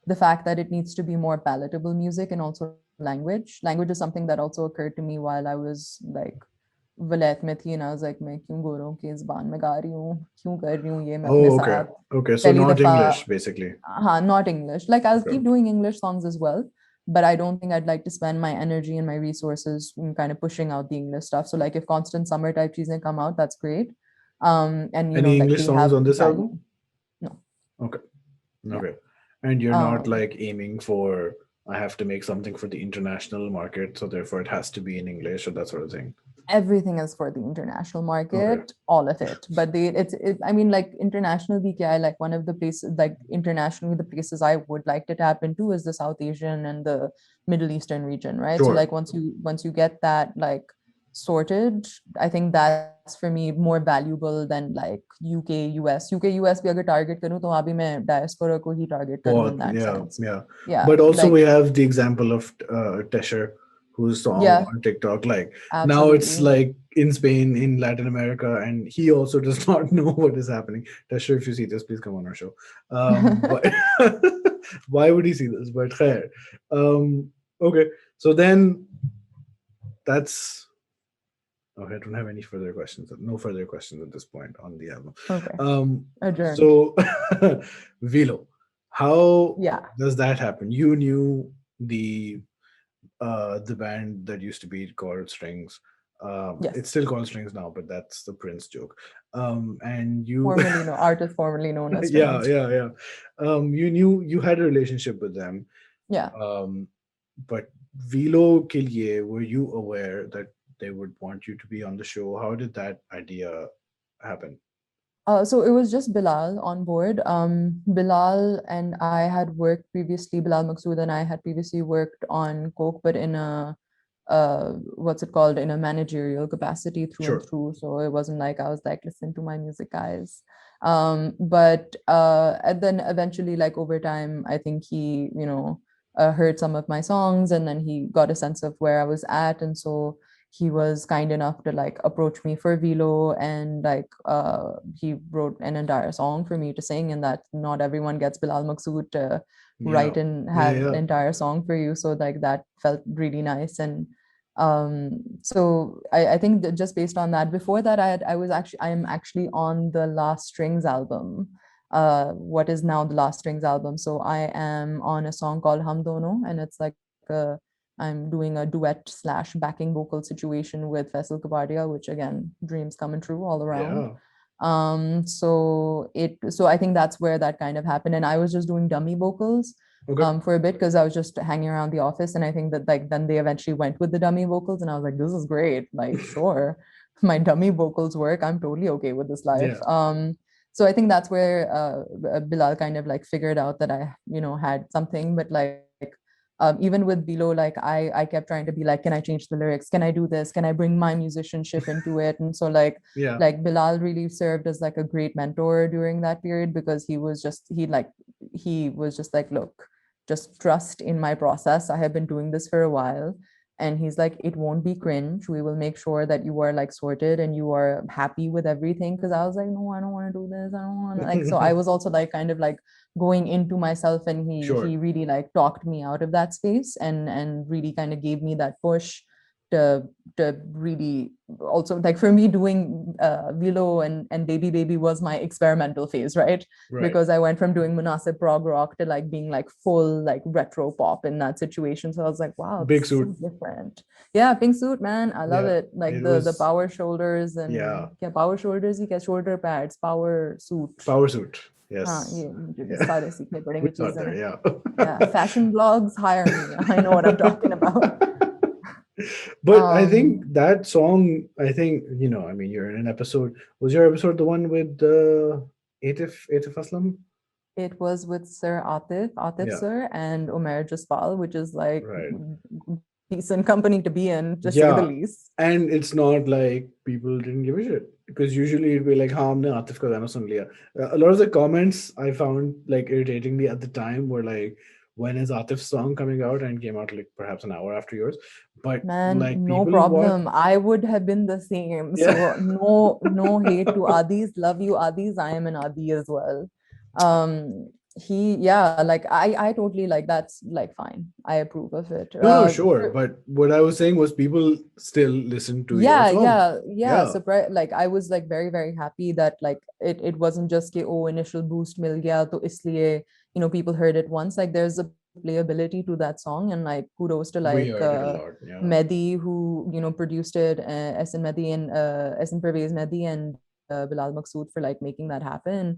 the fact that it needs to be more palatable music and also language. Language is something that also occurred to me while I was like वलैत में थी, and I was like मैं क्यों गोरों की ज़बान में गा रही हूँ, क्यों कर रही हूँ ये मैं अपने Oh, okay. साथ Okay, so पहली not दफा. English, basically. हाँ, not English. Like I'll Okay. keep doing English songs as well, but I don't think I'd like to spend my energy and my resources in kind of pushing out the English stuff. So like if constant summer type cheesing come out, that's great. And Any like English they songs have on this album? value. No, Okay. yeah. Okay. And you're not Um, like aiming for, I have to make something for the international market, so therefore it has to be in English or that sort of thing. Everything is for the international Okay. market, all of it. But I mean, like international BKI, like one of the places, like internationally, the places I would like to tap into is the South Asian and the Middle Eastern region, right? So Sure. like once you get that like sorted, I think that's for me more valuable than like UK, US. UK, US भी अगर target करूँ तो अभी मैं diaspora को ही target करूँ in that Yeah, sense. yeah. Yeah, But also we like have the example of Tesher, whose song yeah, on TikTok, like now it's absolutely. like in Spain, in Latin America, and he also does not know what is happening. Tesher, if you see this, please come on our show. But why would he see this? But khair. Okay, so then that's okay. I don't have any further questions. No further questions at this point on the album. Okay, Um, adjourned. so Velo, how Yeah. does that happen? You knew the band that used to be called Strings. Yes. It's still called Strings now, but that's the Prince joke. And you, Artist formerly known as yeah, Strings. yeah, yeah. You knew you had a relationship with them. Yeah. Um, but Velo ke liye, were you aware that they would want you to be on the show? How did that idea happen? So it was just Bilal on board. Bilal and I had worked previously, Bilal Maqsood and I had previously worked on Coke, but in a what's it called, in a managerial capacity through and Sure. through. So it wasn't like I was like, listen to my music, guys. But and then eventually, like over time, I think he, heard some of my songs and then he got a sense of where I was at. And so he was kind enough to like approach me for Velo, and like he wrote an entire song for me to sing, and that not everyone gets Bilal Maqsood to Yeah. write and Yeah. have an Yeah. entire song for you. So like that felt really nice. And so I think that just based on that, before that I am actually on the Last Strings album, what is now the Last Strings album. So I am on a song called Hum Dono, and it's like a I'm doing a duet slash backing vocal situation with Faisal Kapadia, which again, dreams coming true all around. Yeah. So I think that's where that kind of happened. And I was just doing dummy vocals Okay. for a bit because I was just hanging around the office. And I think that like then they eventually went with the dummy vocals, and I was like, this is great. Like, sure, my dummy vocals work. I'm totally okay with this life. Yeah. So I think that's where Bilal kind of like figured out that I, had something. But like even with Bilo, like I kept trying to be like, can I change the lyrics? Can I do this? Can I bring my musicianship into it? And so Yeah. like Bilal really served as like a great mentor during that period, because he was just like, look, just trust in my process. I have been doing this for a while. And he's like, it won't be cringe. We will make sure that you are like sorted and you are happy with everything. Cause I was like, no, I don't want to do this. I don't want to like, so I was also like kind of like going into myself, and he Sure. really like talked me out of that space, and really kind of gave me that push to really also like for me doing Velo and Baby Baby was my experimental phase, right? Right. Because I went from doing Munasib prog rock to like being like full like retro pop in that situation. So I was like, wow, this Big is so suit. different. Yeah, Pink Suit, man, I love Yeah. it. Like It the was, power shoulders, yeah. and yeah, power shoulders, you get shoulder pads, power suit. Power suit. हाँ, Yes. ये मुझे भी Yeah. सारे सीखने We पड़ेंगे got चीजें. there. Yeah. Yeah, fashion blogs, hire me. I know what I'm talking about. But I think Um, that song, I think, I mean, you're in an episode. Was your episode the one with Atif Aslam? It was with Sir Atif Yeah, Sir and Umair Jaspal, which is like right. decent company to be in, to say the Yeah, least. and it's not like people didn't give a shit because usually it'd be like, "हाँ हमने आतिफ का गाना सुन लिया." A lot of the comments I found like irritatingly at the time were like, "When is Atif's song coming out?" and came out like perhaps an hour after yours. But Man, like no people what? problem. I would have been the same. Yeah. So no hate to Adis. Love you, Adis. I am an Adi as well. Yeah, like I totally like that's like fine. I approve of it. No, no, sure. But what I was saying was people still listen to your song. Yeah. Yeah. Surprise! Like I was like very very happy that like it wasn't just ke, oh, initial boost mil gaya to isliye people heard it once. Like there's a playability to that song, and like kudos to We like heard it a lot. Yeah. Mehdi who produced it, SN Mehdi and SN Pervez Mehdi and Bilal Maqsood for like making that happen.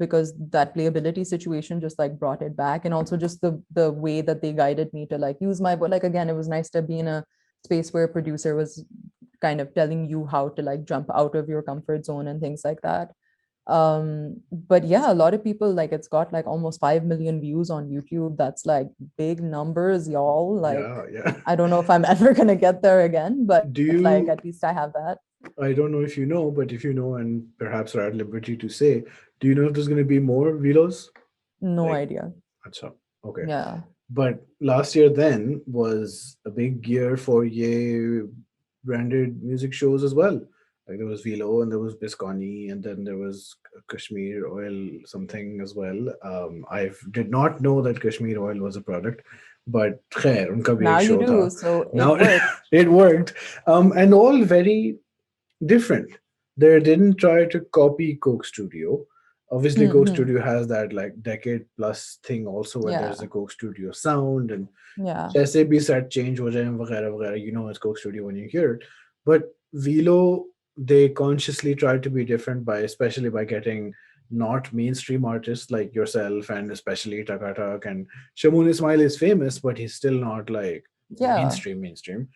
Because that playability situation just like brought it back, and also just the way that they guided me to like use my voice. Like again, it was nice to be in a space where a producer was kind of telling you how to like jump out of your comfort zone and things like that. But yeah, a lot of people like it's got like almost 5 million views on YouTube. That's like big numbers, y'all. Like Yeah. Yeah. I don't know if I'm ever gonna get there again, but Do like you at least I have that. I don't know if you know, but if you know, and perhaps are at liberty to say, do you know if there's going to be more Velos? No Like, idea. acha, okay. Yeah. But last year then was a big year for Ye branded music shows as well. Like there was Velo and there was Bisconi and then there was Kashmir Oil something as well. I did not know that Kashmir Oil was a product, but khair, unka bhi Now ek you show do, tha. so it Now worked. it worked. And all very different. They didn't try to copy Coke Studio. Obviously, Coke Hmm. Studio has that like decade plus thing also where there's Yeah. a Coke Studio sound and Yeah. जैसे भी set change हो जाए वगैरह वगैरह, you know it's Coke Studio when you hear it. But Velo, they consciously try to be different by especially by getting not mainstream artists like yourself and especially Takatak and Shamoon Ismail is famous, but he's still not like Yeah. mainstream.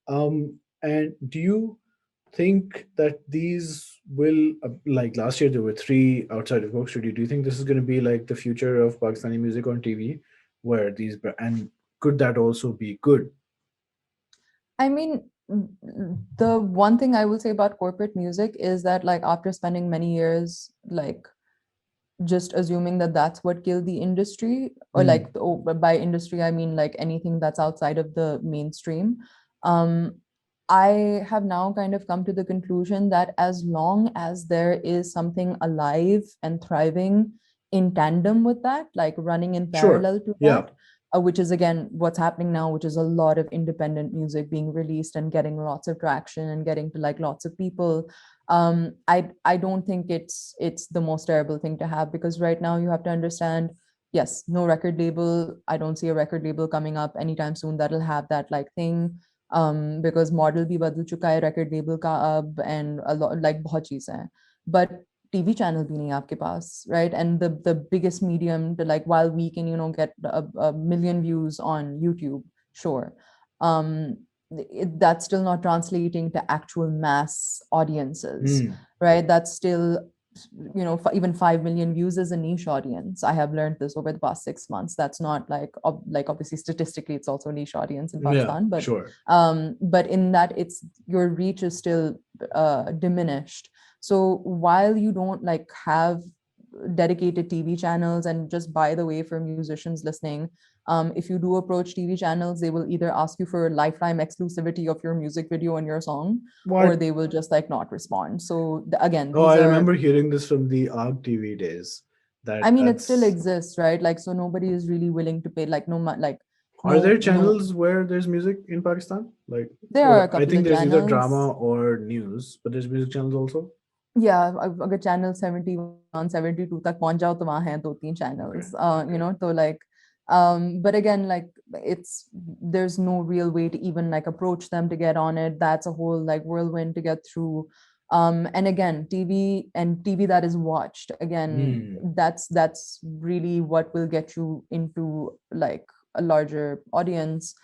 And do you think that these will like last year there were three outside of Coke Studio? Do you think this is going to be like the future of Pakistani music on TV, where and could that also be good? I mean, the one thing I will say about corporate music is that like after spending many years like just assuming that that's what killed the industry, or like Mm, oh, by industry I mean like anything that's outside of the mainstream. um I have now kind of come to the conclusion that as long as there is something alive and thriving in tandem with that, like running in sure. parallel to Yeah. that, which is again what's happening now, which is a lot of independent music being released and getting lots of traction and getting to like lots of people. I don't think it's the most terrible thing to have, because right now you have to understand, yes, no record label. I don't see a record label coming up anytime soon that'll have that like thing. Because model bhi badal chuka hai record label ka ab, and a lot like bahut cheezein hain. But TV channel bhi nahi hai aapke paas, right? And the biggest medium to like, while we can get a million views on YouTube, sure. Um, that's still not translating to actual mass audiences, Mm, right? That's still even 5 million views is a niche audience. I have learned this over the past 6 months. That's not like like obviously statistically it's also a niche audience in yeah, Pakistan, sure. but in that it's your reach is still diminished. So while you don't like have dedicated TV channels, and just by the way for musicians listening, if you do approach TV channels, they will either ask you for lifetime exclusivity of your music video and your song, or What? they will just like not respond. So again, Oh, these I are, remember hearing this from the ARG TV days. I That mean, it still that's exists, right? Like, so nobody is really willing to pay like like Are there no. channels where there's music in Pakistan? Like, There are a or I couple think of there's either channels. drama or news, but there's music channels also. Yeah, अगर channel 71 72 तक पहुंच जाओ तो वहाँ हैं दो तीन Okay, channels, okay. तो like but again, like it's there's no real way to even like approach them to get on it. That's a whole like whirlwind to get through. And again, TV that is watched, again, Hmm. that's really what will get you into like a larger audience.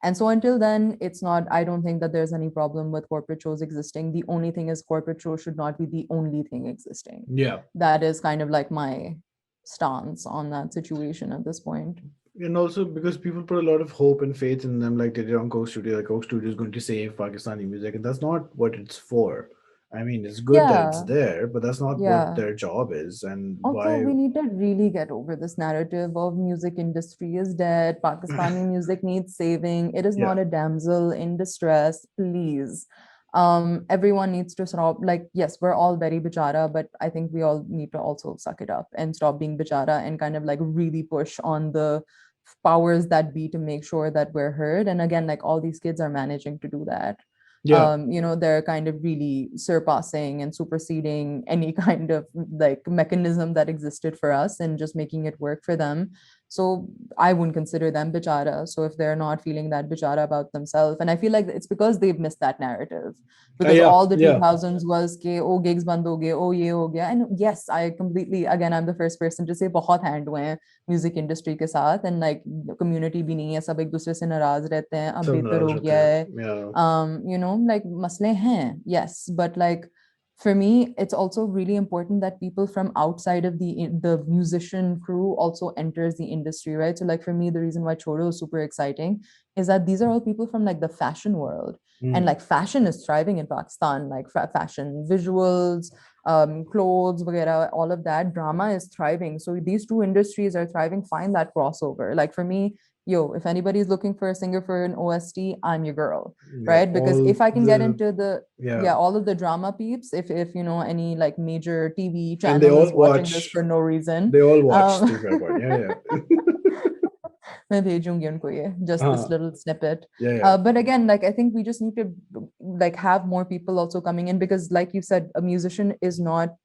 And so until then, it's not, I don't think that there's any problem with corporate shows existing. The only thing is corporate shows should not be the only thing existing. Yeah. That is kind of like my stance on that situation at this point. And also because people put a lot of hope and faith in them, like they did on Coke Studio, like Coke Studio is going to save Pakistani music, and that's not what it's for. I mean, it's good that it's Yeah, there, but that's not what yeah. their job is. And Also, why? we need to really get over this narrative of music industry is dead. Pakistani music needs saving. It is Yeah, not a damsel in distress. Please. Everyone needs to stop. Like, yes, we're all very bichara, but I think we all need to also suck it up and stop being bichara and kind of like really push on the powers that be to make sure that we're heard. And again, like all these kids are managing to do that. yeah, They're kind of really surpassing and superseding any kind of like mechanism that existed for us and just making it work for them. So I wouldn't consider them bichara. So if they're not feeling that bichara about themselves, and I feel like it's because they've missed that narrative, because yeah, all the yeah. 2000s was ke oh gigs band ho gaye, oh ye ho gaya. And yes, I completely, again, I'm the first person to say बहुत hand हुए हैं music industry के साथ, and like community भी नहीं है, सब एक दूसरे से नाराज रहते हैं, अब सब बेहतर नाराज हो रहते गया हैं. है. Yeah. Like मसले हैं, yes, but like for me it's also really important that people from outside of the musician crew also enters the industry, right? So like for me, the reason why Choro is super exciting is that these are all people from like the fashion world, and like fashion is thriving in Pakistan, like fashion visuals, clothes vagera, all of that. Drama is thriving, so these two industries are thriving. Find that crossover. Like for me, yo, if anybody's looking for a singer for an OST, I'm your girl, Yeah, right? Because all if I can get the into the, yeah, yeah, all of the drama peeps, if you know any like major TV and they channel all is watching watch. this for no reason, They all watch um 3 Part. Yeah, yeah. मैं भेजूंगी उनको ये, just this little snippet. Yeah, yeah. But again, like I think we just need to like have more people also coming in, because like you said, a musician is not,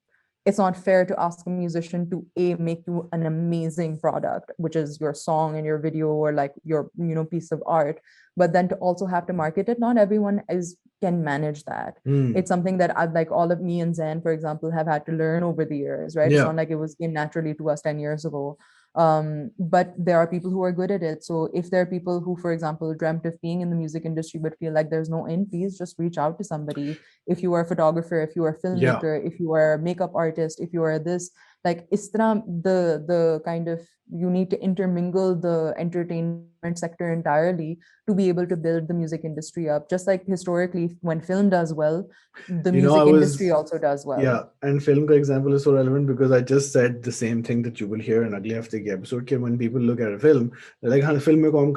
it's not fair to ask a musician to make you an amazing product, which is your song and your video or like your piece of art, but then to also have to market it. Not everyone is can manage that. It's something that I've, like all of me and Zen, for example, have had to learn over the years, right? It's Yeah. not like it was came naturally to us 10 years ago. But there are people who are good at it. So if there are people who, for example, dreamt of being in the music industry but feel like there's no in, please just reach out to somebody. If you are a photographer, if you are a Yeah. filmmaker, if you are a makeup artist, if you are this, like istra, the kind of, you need to intermingle the entertainment sector entirely to be able to build the music industry up. Just like historically, when film does well, the I music industry was also does well. yeah, and film ka example is so relevant because I just said the same thing that you will hear in Ugly Hafte ki episode. Ki when people look at a film, they're like, "हाँ, film में कौन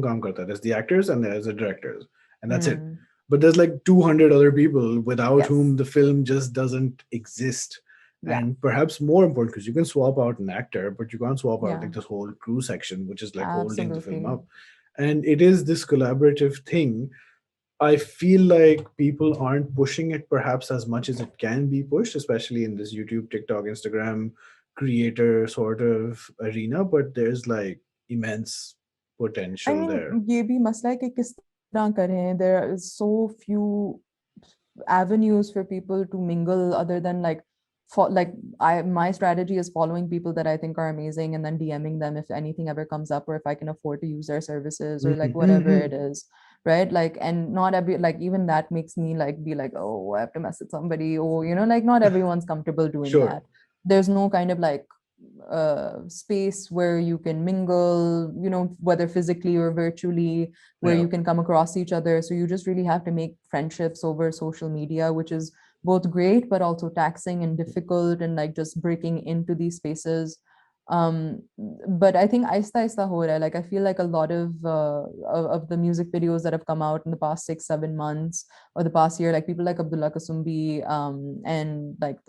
काम करता है?" There's the actors and there's the directors, and that's it. Hmm. But there's like 200 other people without Yes. whom the film just doesn't exist. Yeah. And perhaps more important, because you can swap out an actor, but you can't swap out Yeah. like this whole crew section, which is like holding the film Absolutely. up. And it is this collaborative thing. I feel like people aren't pushing it perhaps as much as it can be pushed, especially in this YouTube, TikTok, Instagram creator sort of arena. But there's like immense I potential mean, there. ये भी मसला है कि किस तरह करें. There is so few avenues for people to mingle other than like, for like, my strategy is following people that I think are amazing and then DMing them if anything ever comes up, or if I can afford to use their services or like whatever Mhm. it is, right? Like, and not every, like even that makes me like be like, oh, I have to message somebody, or like not everyone's comfortable doing Sure. that. There's no kind of like space where you can mingle, whether physically or virtually, where Yeah. you can come across each other. So you just really have to make friendships over social media, which is both great but also taxing and difficult, and like just breaking into these spaces. But I think aista aista ho raha hai. Like I feel like a lot of the music videos that have come out in the past 6-7 months or the past year, like people like Abdullah Kasumbi, and like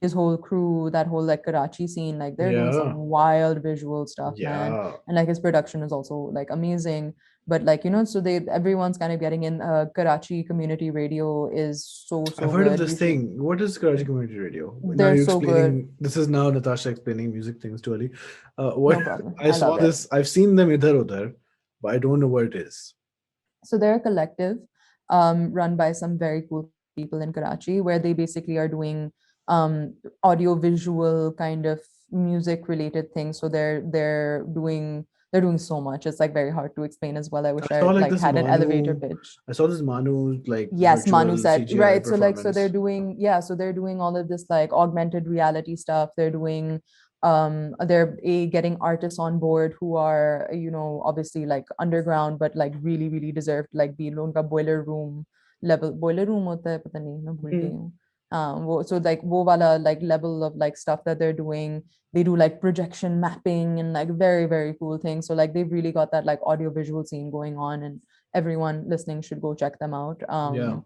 his whole crew, that whole like Karachi scene, like they're doing some Yeah. wild visual stuff, man. Yeah. And like his production is also like amazing. But like, so everyone's kind of getting in. Karachi community radio is I've so heard of good. this You should, thing. What is Karachi Community Radio? Now they're you're so good. explaining. This is now Natasha explaining music things to Ali. What No problem. I I saw love it. this. I've seen them idhar udhar, but I don't know what it is. So they're a collective, run by some very cool people in Karachi, where they basically are doing audio visual kind of music related things. So they're doing so much. It's like very hard to explain as well. I I wish saw I like like this had an elevator Manu. pitch. I saw this Manu like Yes, Manu virtual said, CGI right. So like, so they're performance. doing, yeah, so they're doing all of this like augmented reality stuff. They're doing They're getting artists on board who are, obviously like underground, but like really really deserved like be unka boiler room level, boiler room hota hai, pata nahi, main bhul gayi hu. So like wo wala like level of like stuff that they're doing. They do like projection mapping and like very very cool things. So like they've really got that like audio visual scene going on, and everyone listening should go check them out. Yeah.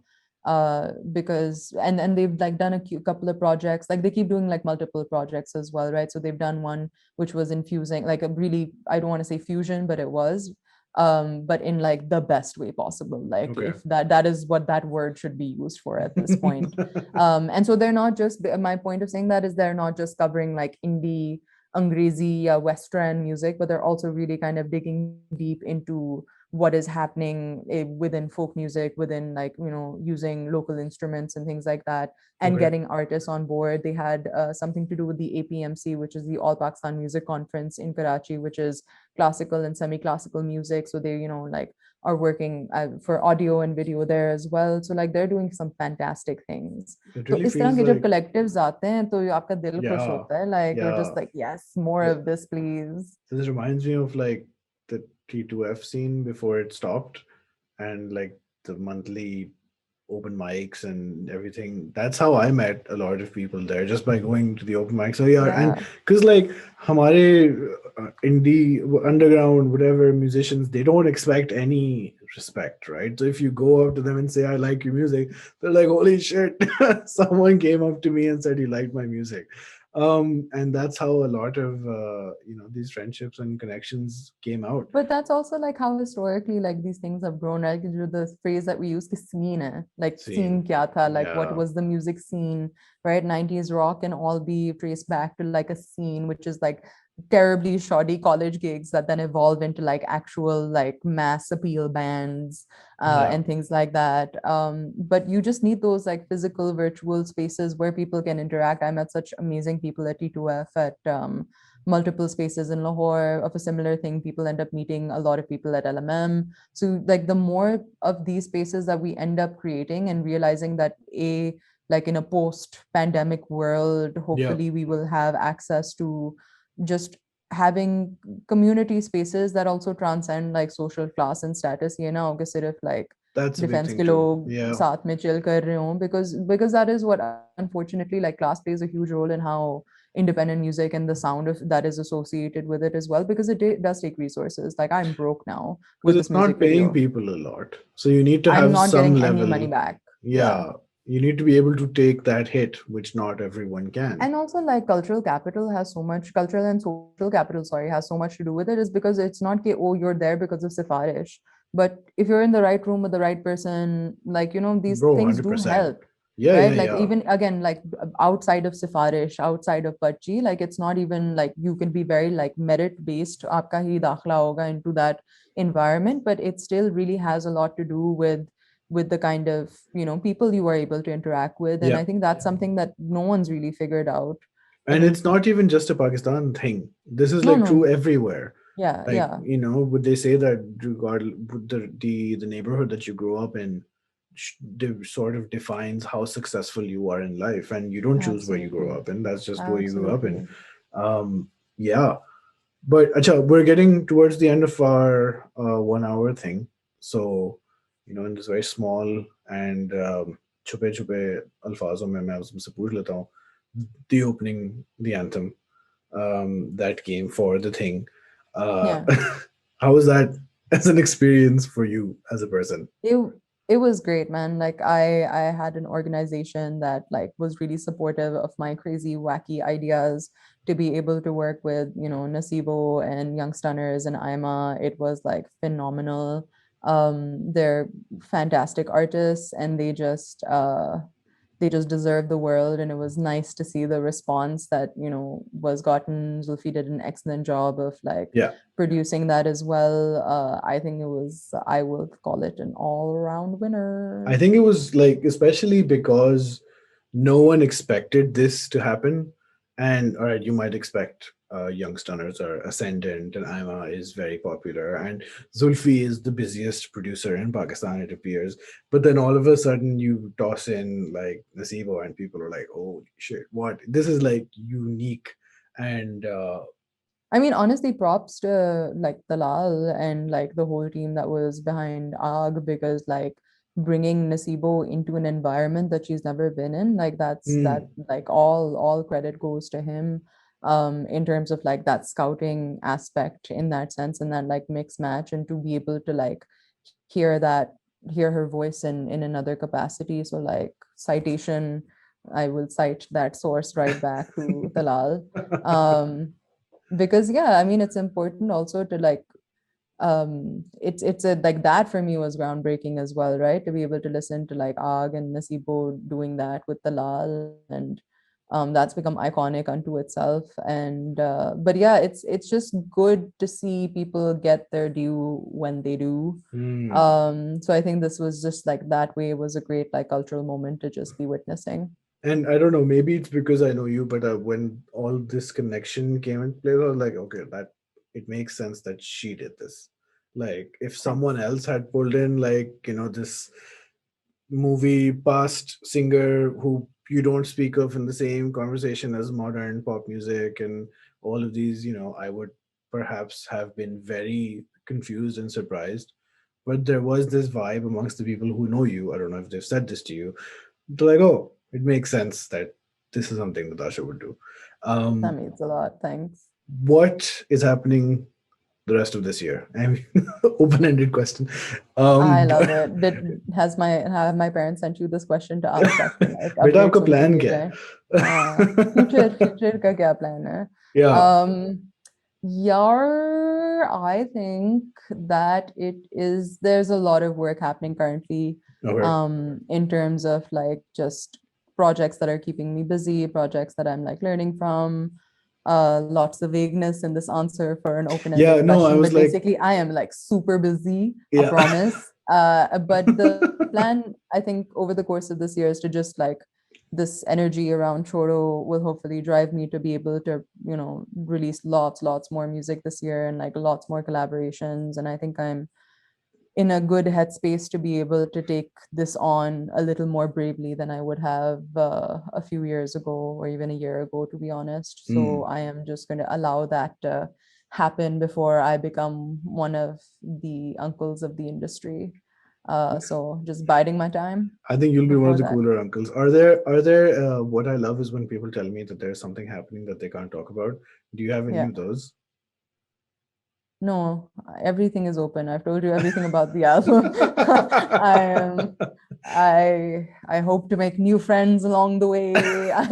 Because and they've like done a couple of projects, like they keep doing like multiple projects as well, right? So they've done one which was infusing like a really, I don't want to say fusion, but it was, but in like the best way possible, like Okay. if that is what that word should be used for at this point. And so they're not just, my point of saying that is they're not just covering like indie Angrezi Western music, but they're also really kind of digging deep into what is happening within folk music, within like, using local instruments and things like that, and Okay. getting artists on board. They had something to do with the APMC, which is the All Pakistan Music Conference in Karachi, which is classical and semi-classical music. So they, like are working for audio and video there as well. So like they're doing some fantastic things. It So really इस तरह feels के जब like, collectives आते हैं तो आपका दिल खुश yeah, होता है, like you're yeah. just like, yes, more of this please. This reminds me of like the T2F scene before it stopped, and like the monthly open mics and everything. That's how I met a lot of people there, just by going to the open mic. So yeah, and Yeah. because like hamare indie underground whatever musicians, they don't expect any respect, right? So if you go up to them and say I like your music, they're like holy shit, someone came up to me and said he liked my music. And that's how a lot of these friendships and connections came out. But that's also like how historically like these things have grown, right? Because the phrase that we use ki scene hai, like scene Scene, kya tha, like what yeah, was the music scene, right? 90s rock can all be traced back to like a scene, which is like terribly shoddy college gigs that then evolve into like actual like mass appeal bands yeah, and things like that. But you just need those like physical virtual spaces where people can interact. I met such amazing people at T2F, at multiple spaces in Lahore of a similar thing. People end up meeting a lot of people at LMM. So like the more of these spaces that we end up creating and realizing that like in a post-pandemic world, yeah. hopefully we will have access to just having community spaces that also transcend like social class and status, कि सिर्फ like That's a big defense thing के too. लोग Yeah. साथ में chill कर रहे हों, because that is what unfortunately like class plays a huge role in how independent music and the sound of that is associated with it as well, because it does take resources. Like I'm broke now with Because this it's not music paying video. people a lot. So you need to I'm have not some getting any money level. back. Yeah. Yeah. You need to be able to take that hit, which not everyone can. And also like cultural capital has so much, cultural and social capital, sorry, has so much to do with it, is because it's not that, oh, you're there because of Sifarish. But if you're in the right room with the right person, like, these Bro, things do 100%. help. Yeah, yeah, Right, like yeah. even again, like outside of Sifarish, outside of Pachi, like it's not even like you can be very like merit based, aapka hi dakhla hoga into that environment, but it still really has a lot to do with the kind of people you are able to interact with. And Yeah. I think that's something that no one's really figured out. And And it's not even just a Pakistan thing. This is no, like no, true everywhere. yeah, Like, yeah, would they say that regard the neighborhood that you grow up in sort of defines how successful you are in life, and you don't choose where you grow absolutely, up in. That's just where you grew up in. absolutely. Yeah. But acha, we're getting towards the end of our 1 hour thing. So, in this very small and छुपे छुपे अल्फाजों में मैं तुमसे पूछ लेता हूँ, the opening, the anthem, that came for the thing. Uh, Yeah. how was that as an experience for you as a person? It was great, man. Like I had an organization that like was really supportive of my crazy wacky ideas, to be able to work with Nasibo and Young Stunners and Ima. It was like phenomenal. They're fantastic artists, and they just deserve the world. And it was nice to see the response that was gotten. Zulfi did an excellent job of like Yeah, producing that as well. I think I will call it an all-around I winner. think it was like, especially because no one expected this to happen. And all right, you might expect young stunners are ascendant, and Ima is very popular, and Zulfi is the busiest producer in Pakistan, it appears. But then all of a sudden, you toss in like Nasibo, and people are like, "Oh shit, what? This is like unique." And I mean, honestly, props to like Talal and like the whole team that was behind AG, because like bringing Nasibo into an environment that she's never been in, like that like all credit goes to him in terms of like that scouting aspect in that sense, and that like mix match, and to be able to like hear that hear her voice in another capacity. So like citation, I will cite that source right back to Talal. Because yeah, I mean, it's important also to like it's a like that for me was groundbreaking as well, right? To be able to listen to like Ag and Nasibo doing that with Talal, and that's become iconic unto itself. And but yeah, it's just good to see people get their due when they do. So I think this was just like that way was a great like cultural moment to just be witnessing. and I don't know, maybe it's because I know you, but when all this connection came in place, I was like, okay, that it makes sense that she did this. Like, if someone Thanks. else had pulled in, like, this movie past singer who you don't speak of in the same conversation as modern pop music and all of these, I would perhaps have been very confused and surprised. But there was this vibe amongst the people who know you. I don't know if they've said this to you. They're like, oh, it makes sense that this is something Natasha would do. That Um, means a lot. Thanks. what is happening the rest of this year? I mean, open-ended question. I But love it. Have my parents sent you this question to ask ताकि like बेटा update आपका सुन के plan मिल क्या जाए? हाँ, है? future का क्या plan है? Yeah. Yar, I think that there's a lot of work happening currently, Okay. in terms of like just projects that are keeping me busy, projects that I'm like learning from. Lots of vagueness in this answer for an Yeah. open-ended No, I question, was but like, basically I am like super busy, I yeah. promise. But the plan, I think, over the course of this year is to just like this energy around Choro will hopefully drive me to be able to, release lots more music this year, and like lots more collaborations. And I think I'm in a good headspace to be able to take this on a little more bravely than I would have a few years ago or even a year ago, to be honest. So Mm. I am just going to allow that to happen before I become one of the uncles of the industry. So just biding my time I think you'll be one of before the that. cooler uncles. Are there what I love is when people tell me that there's something happening that they can't talk about. Do you have any Yeah. of those? No, everything is open. I've told you everything about the album. I am I hope to make new friends along the way. And I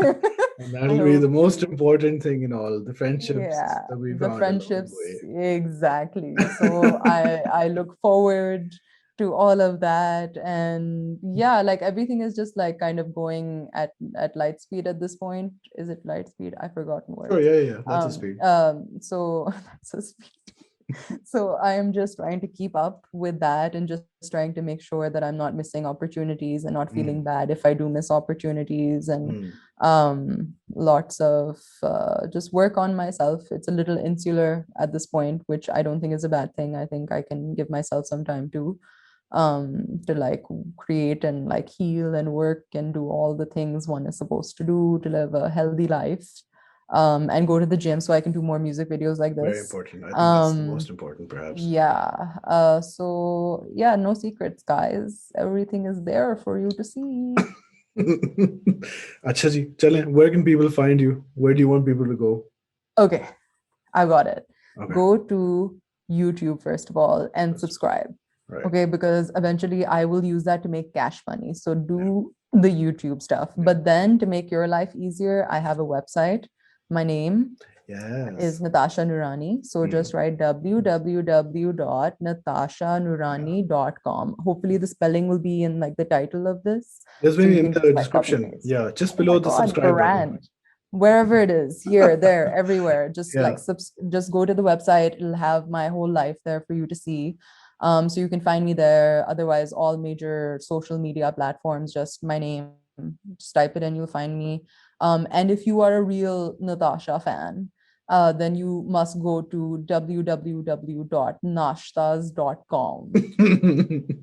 that'll be the hope most to, important thing in all the friendships yeah, that we the found along the friendships, way. exactly. So I look forward to all of that. And yeah, like everything is just like kind of going at light speed at this point. Is it light speed? I've forgotten Sure, words. yeah. That's a speed. So that's a speed. So I am just trying to keep up with that, and just trying to make sure that I'm not missing opportunities and not feeling Mm. bad if I do miss opportunities. And Mm. lots of just work on myself. It's a little insular at this point, which I don't think is a bad thing. I think I can give myself some time to like create and like heal and work and do all the things one is supposed to do to live a healthy life, and go to the gym so I can do more music videos like Very this. important. I think that's the um most important, perhaps. yeah, so yeah, no secrets, guys. Everything is there for you to see. अच्छा जी चलें. Where can people find you? Where do you want people to go? Okay, I got it. Okay. Go to YouTube first of all and That's subscribe. right. Okay, because eventually I will use that to make cash money. So Yeah. do the YouTube stuff. Yeah. But then to make your life easier, I have a website. My name is Yes. Natasha Noorani. So Mm. just write www.natashanorani.com. Hopefully the spelling will be in like the title of this. There's So been you in can the just like copy description. paste. Yeah, just Oh my below the God, subscribe button. brand. Wherever it is, here, there, everywhere. Just Yeah. like just go to the website. It'll have my whole life there for you to see. So you can find me there. Otherwise, all major social media platforms, just my name. Just type it in, you'll find me. And if you are a real Natasha fan, then you must go to www.nashtas.com,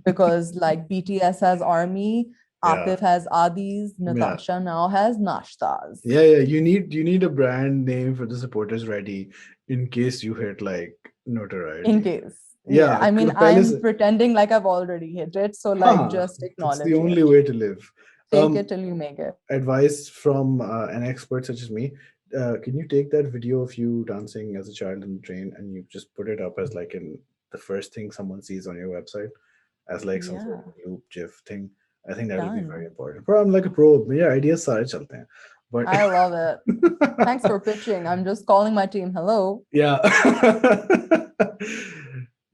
because like BTS has army, Yeah. Atif has Adis, Natasha now has Nashtas. Yeah, yeah. You need a brand name for the supporters ready in case you hit like notoriety. In case. Yeah, I mean, पहले I'm से- pretending like I've already hit it. So like हाँ, just it's the acknowledge only it. way to live. Take it till you make it. Advice from an expert such as me. Can you take that video of you dancing as a child in the train and you just put it up as like in the first thing someone sees on your website as like some sort Yeah. of loop GIF thing? I think that will be very Done. important. Bro, I'm like a pro. Yeah, ideas सारे चलते हैं. But I love it. Thanks for pitching. I'm just calling my team. Hello. yeah.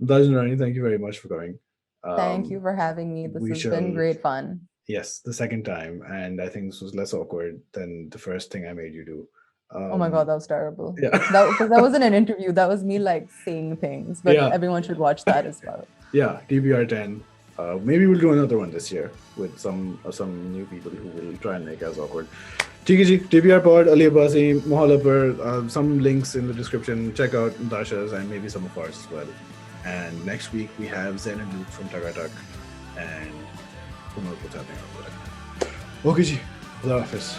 Natasha Noorani, thank you very much for coming. Thank you for having me. This We has shall, been great fun. yes, the second time, and I think this was less awkward than the first thing I made you do. Oh my God, that was terrible. Yeah. Because that wasn't an interview. That was me like saying things, but Yeah. everyone should watch that as well. Yeah, TBR 10. Maybe we'll do another one this year with some new people who will try and make us awkward. ठीक है जी, TBR pod, Ali Abbasi, Mohalla par, some links in the description. Check out Natasha's and maybe some of ours as well. And next week we have Zen and Luke from Tagatak and who knows what's happening after that. Okay ji, Allah Hafiz.